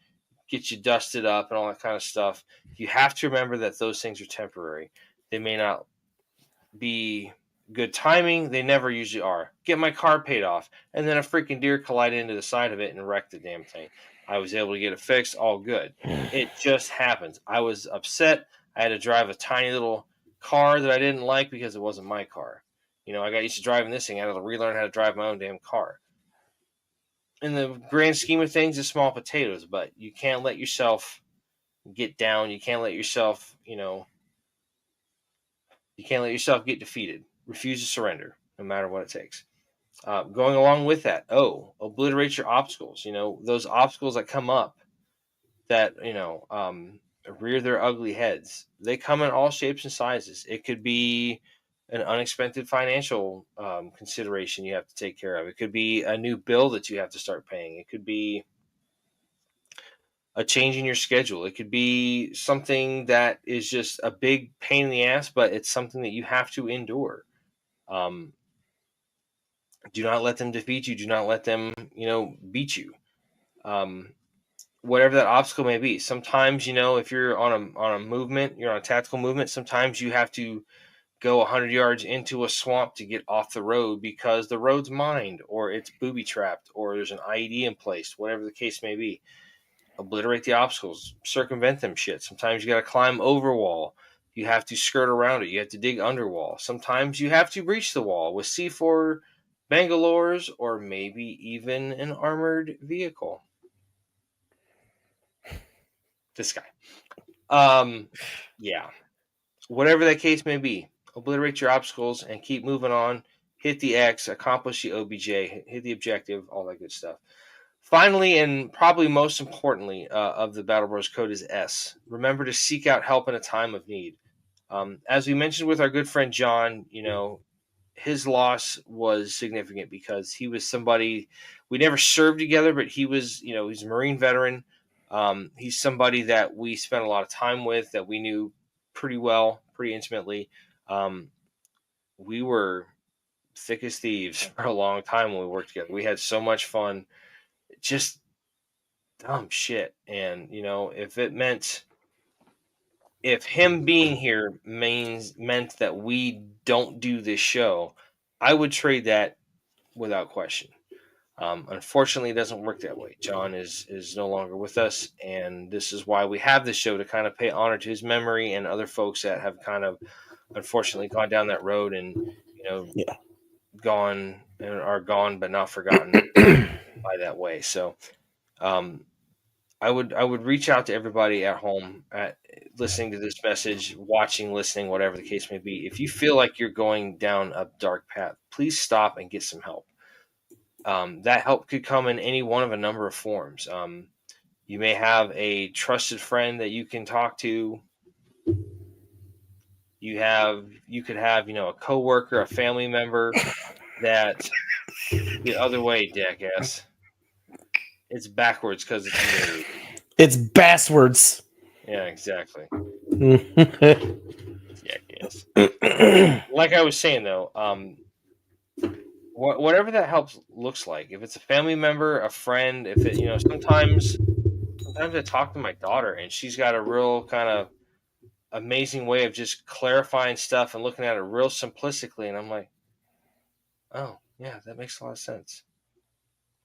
get you dusted up, and all that kind of stuff. You have to remember that those things are temporary. They may not be good timing. They never usually are. Get my car paid off, and then a freaking deer collided into the side of it and wrecked the damn thing. I was able to get it fixed. All good. It just happens. I was upset. I had to drive a tiny little car that I didn't like because it wasn't my car. I got used to driving this thing. I had to relearn how to drive my own damn car. In the grand scheme of things, it's small potatoes, but you can't let yourself get down. You can't let yourself, you can't let yourself get defeated. Refuse to surrender, no matter what it takes. Going along with that, obliterate your obstacles. Those obstacles that come up that rear their ugly heads. They come in all shapes and sizes. It could be an unexpected financial consideration you have to take care of. It could be a new bill that you have to start paying. It could be a change in your schedule. It could be something that is just a big pain in the ass, but it's something that you have to endure. Um, do not let them defeat you. Do not let them, beat you. Um, Whatever that obstacle may be. Sometimes, if you're on a movement, you're on a tactical movement. Sometimes you have to go 100 yards into a swamp to get off the road because the road's mined, or it's booby trapped, or there's an IED in place. Whatever the case may be, obliterate the obstacles, circumvent them shit. Sometimes you got to climb over wall. You have to skirt around it. You have to dig under wall. Sometimes you have to breach the wall with C4 Bangalores, or maybe even an armored vehicle. This guy. Yeah. Whatever that case may be, obliterate your obstacles and keep moving on. hit the X, accomplish the OBJ, hit the objective, all that good stuff. Finally, and probably most importantly of the Battle Bros code is S. Remember to seek out help in a time of need. As we mentioned with our good friend John, his loss was significant because he was somebody we never served together, but he was, he's a Marine veteran. He's somebody that we spent a lot of time with, that we knew pretty well, pretty intimately. We were thick as thieves for a long time when we worked together. We had so much fun, just dumb shit. And if him being here meant that we don't do this show, I would trade that without question. Unfortunately, it doesn't work that way. John is no longer with us, and this is why we have this show, to kind of pay honor to his memory and other folks that have kind of unfortunately gone down that road and gone and are gone but not forgotten by that way. So I would reach out to everybody at home, at listening to this message, watching, listening, whatever the case may be. If you feel like you're going down a dark path, please stop and get some help. That help could come in any one of a number of forms. You may have a trusted friend that you can talk to. You could have a coworker, a family member that the other way, jackass. It's backwards because it's new. It's basswards. Yeah, exactly. Jackass. Like I was saying though, whatever that helps looks like. If it's a family member, a friend, if it sometimes I talk to my daughter and she's got a real kind of amazing way of just clarifying stuff and looking at it real simplistically, and I'm like, oh yeah, that makes a lot of sense.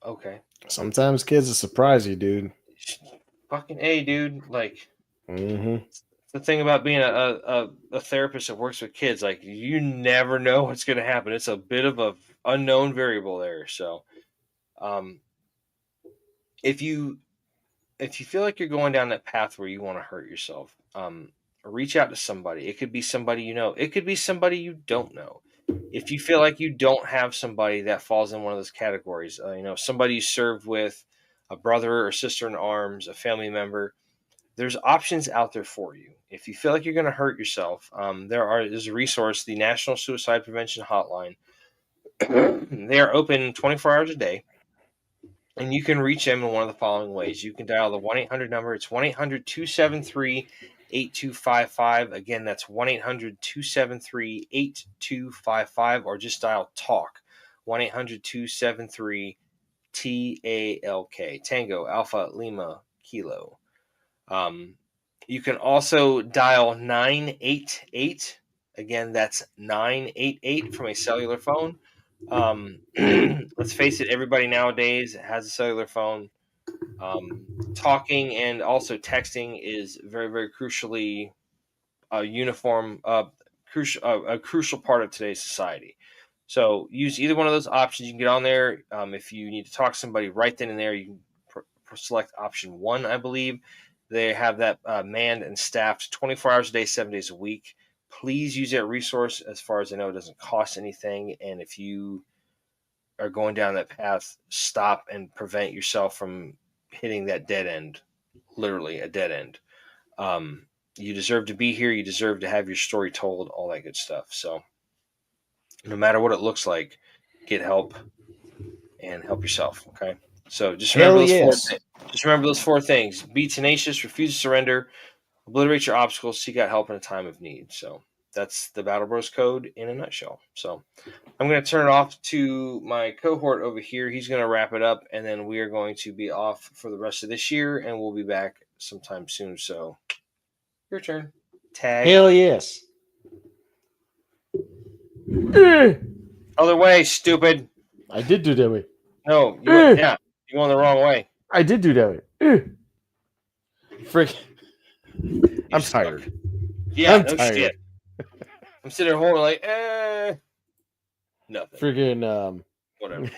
Okay. Sometimes kids will surprise you, dude. Fucking A, dude. Like, Mm-hmm. the thing about being a therapist that works with kids, like, you never know what's going to happen. It's a bit of a unknown variable there. So, if you feel like you're going down that path where you want to hurt yourself, reach out to somebody. It could be somebody you know. It could be somebody you don't know. If you feel like you don't have somebody that falls in one of those categories, somebody you served with, a brother or sister in arms, a family member, there's options out there for you. If you feel like you're going to hurt yourself, there's a resource, the National Suicide Prevention Hotline. They are open 24 hours a day, and you can reach them in one of the following ways. You can dial the 1-800 number. It's 1-800-273-8255. Again, that's 1-800-273-8255, or just dial TALK, 1-800-273-TALK, Tango, Alpha, Lima, Kilo. You can also dial 988. Again, that's 988 from a cellular phone. Let's face it, everybody nowadays has a cellular phone. Talking and also texting is very, very crucially a crucial part of today's society. So use either one of those options. You can get on there. If you need to talk to somebody right then and there, you can select option 1, I believe. They have that manned and staffed 24 hours a day, 7 days a week. Please use that resource. As far as I know, it doesn't cost anything. And if you are going down that path, stop and prevent yourself from hitting that dead end, literally a dead end. You deserve to be here. You deserve to have your story told, all that good stuff. So no matter what it looks like, get help and help yourself. Okay. So just remember those 4 things. Be tenacious, refuse to surrender, obliterate your obstacles, seek out help in a time of need. So that's the Battle Bros code in a nutshell. So I'm going to turn it off to my cohort over here. He's going to wrap it up, and then we are going to be off for the rest of this year, and we'll be back sometime soon. So your turn. Tag. Hell yes. Other way, stupid. I did do that way. No, you went the wrong way. I did do that way. Frick. I'm tired. Yeah, I'm no tired. shit. I'm sitting there holding like, nothing. Friggin' Whatever.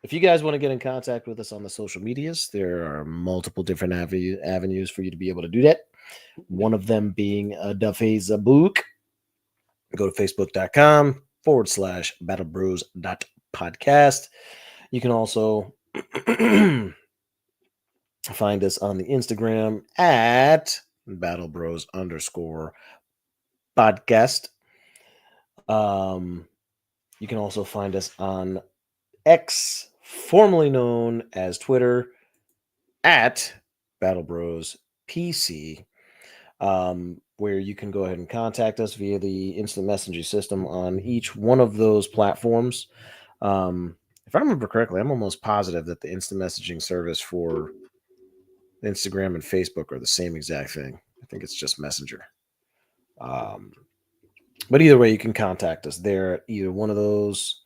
If you guys want to get in contact with us on the social medias, there are multiple different avenues for you to be able to do that. One of them being the Facebook. Go to facebook.com/battlebros.podcast. You can also find us on the Instagram at battlebros_podcast. You can also find us on X, formerly known as Twitter, at battlebrospc, where you can go ahead and contact us via the instant messaging system on each one of those platforms. If I remember correctly, I'm almost positive that the instant messaging service for Instagram and Facebook are the same exact thing. I think it's just Messenger. But either way, you can contact us there at either one of those.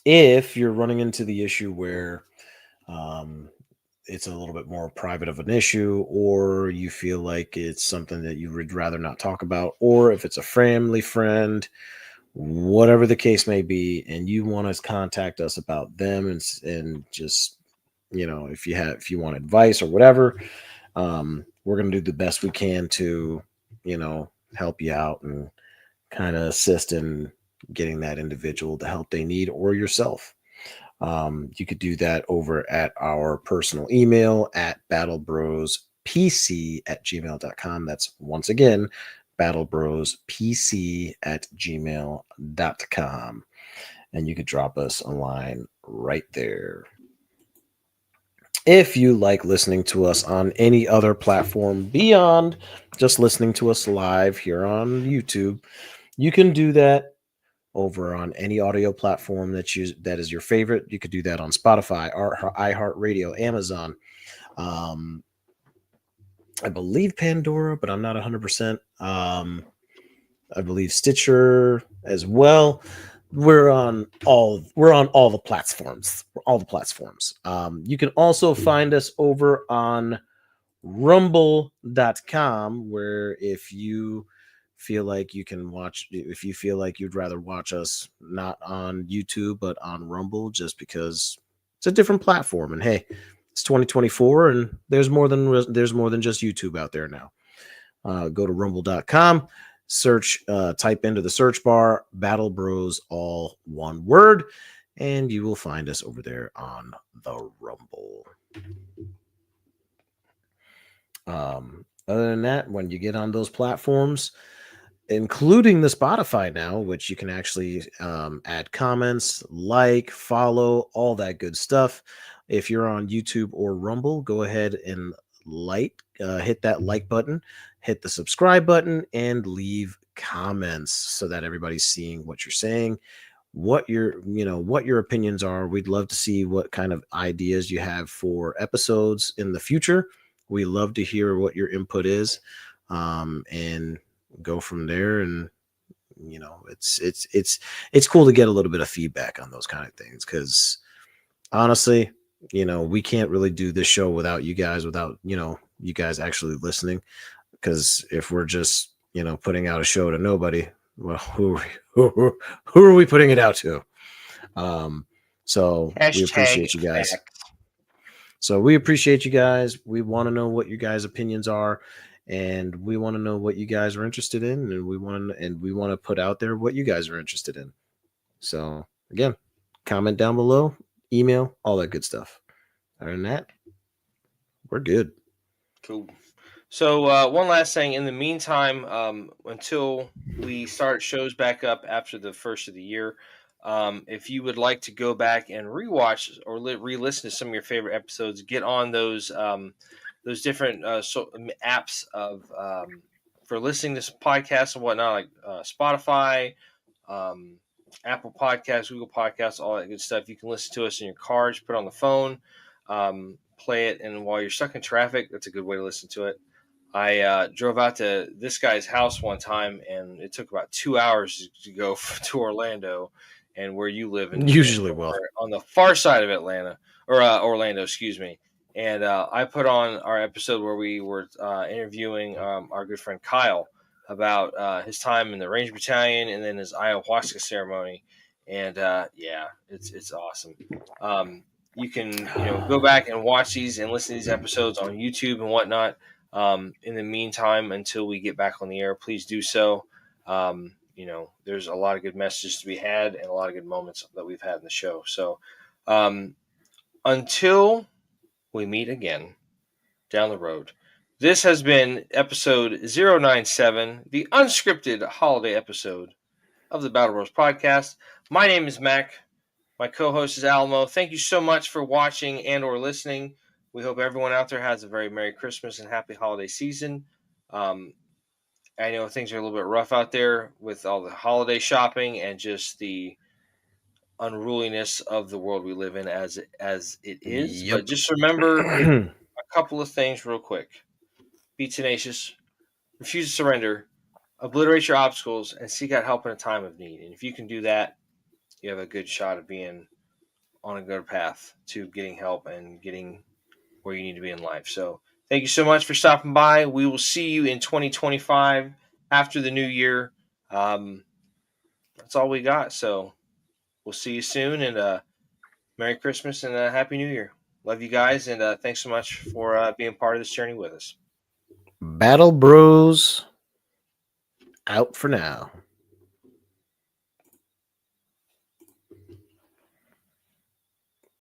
If you're running into the issue where um, it's a little bit more private of an issue, or you feel like it's something that you would rather not talk about, or if it's a family friend, whatever the case may be, and you want to contact us about them and just, if you want advice or whatever, we're going to do the best we can to, help you out and kind of assist in getting that individual the help they need, or yourself. You could do that over at our personal email at battlebrospc@gmail.com. That's once again battlebrospc@gmail.com. And you could drop us a line right there. If you like listening to us on any other platform beyond just listening to us live here on YouTube, you can do that over on any audio platform that is your favorite. You could do that on Spotify, iHeartRadio, Amazon, I believe Pandora, but I'm not 100%. I believe Stitcher as well. We're on all the platforms. You can also find us over on rumble.com, where if you feel like you'd rather watch us not on YouTube but on Rumble, just because it's a different platform, and hey, it's 2024 and there's more than just YouTube out there now. Go to rumble.com, type into the search bar Battle Bros, all one word, and you will find us over there on the Rumble. Other than that, when you get on those platforms, including the Spotify now, which you can actually add comments, follow, all that good stuff. If you're on YouTube or Rumble, go ahead and hit that like button, hit the subscribe button, and leave comments so that everybody's seeing what you're saying, what your opinions are. We'd love to see what kind of ideas you have for episodes in the future. We love to hear what your input is, and go from there. And it's cool to get a little bit of feedback on those kind of things, because honestly, we can't really do this show without you guys, you guys actually listening. Because if we're just putting out a show to nobody, well, who are we putting it out to? So we appreciate you guys. We want to know what you guys' opinions are, and we want to know what you guys are interested in, and we want to put out there what you guys are interested in. So again, comment down below, email, all that good stuff. Other than that, we're good. Cool. So one last thing. In the meantime, until we start shows back up after the first of the year, if you would like to go back and rewatch or re-listen to some of your favorite episodes, get on those different apps of for listening to podcasts and whatnot, like Spotify, Apple Podcasts, Google Podcasts, all that good stuff. You can listen to us in your cars, put it on the phone, play it, and while you're stuck in traffic, that's a good way to listen to it. I drove out to this guy's house one time, and it took about 2 hours to go to Orlando, and where you live Usually will. on the far side of Atlanta, or Orlando, excuse me. And I put on our episode where we were interviewing our good friend Kyle about his time in the Ranger Battalion and then his ayahuasca ceremony. And yeah, it's awesome. You can go back and watch these and listen to these episodes on YouTube and whatnot. In the meantime, until we get back on the air, please do so. There's a lot of good messages to be had and a lot of good moments that we've had in the show. So until we meet again down the road, this has been episode 097, the unscripted holiday episode of the Battle Bros podcast. My name is Mac. My co-host is Alamo. Thank you so much for watching and or listening. We hope everyone out there has a very Merry Christmas and Happy Holiday season. I know things are a little bit rough out there with all the holiday shopping and just the unruliness of the world we live in as it is. Yep. But just remember a couple of things real quick. Be tenacious, refuse to surrender, obliterate your obstacles, and seek out help in a time of need. And if you can do that, you have a good shot of being on a good path to getting help and getting where you need to be in life. So thank you so much for stopping by. We will see you in 2025 after the new year. That's all we got. So we'll see you soon, and Merry Christmas and Happy New Year. Love you guys, and thanks so much for being part of this journey with us. Battle Bros out for now.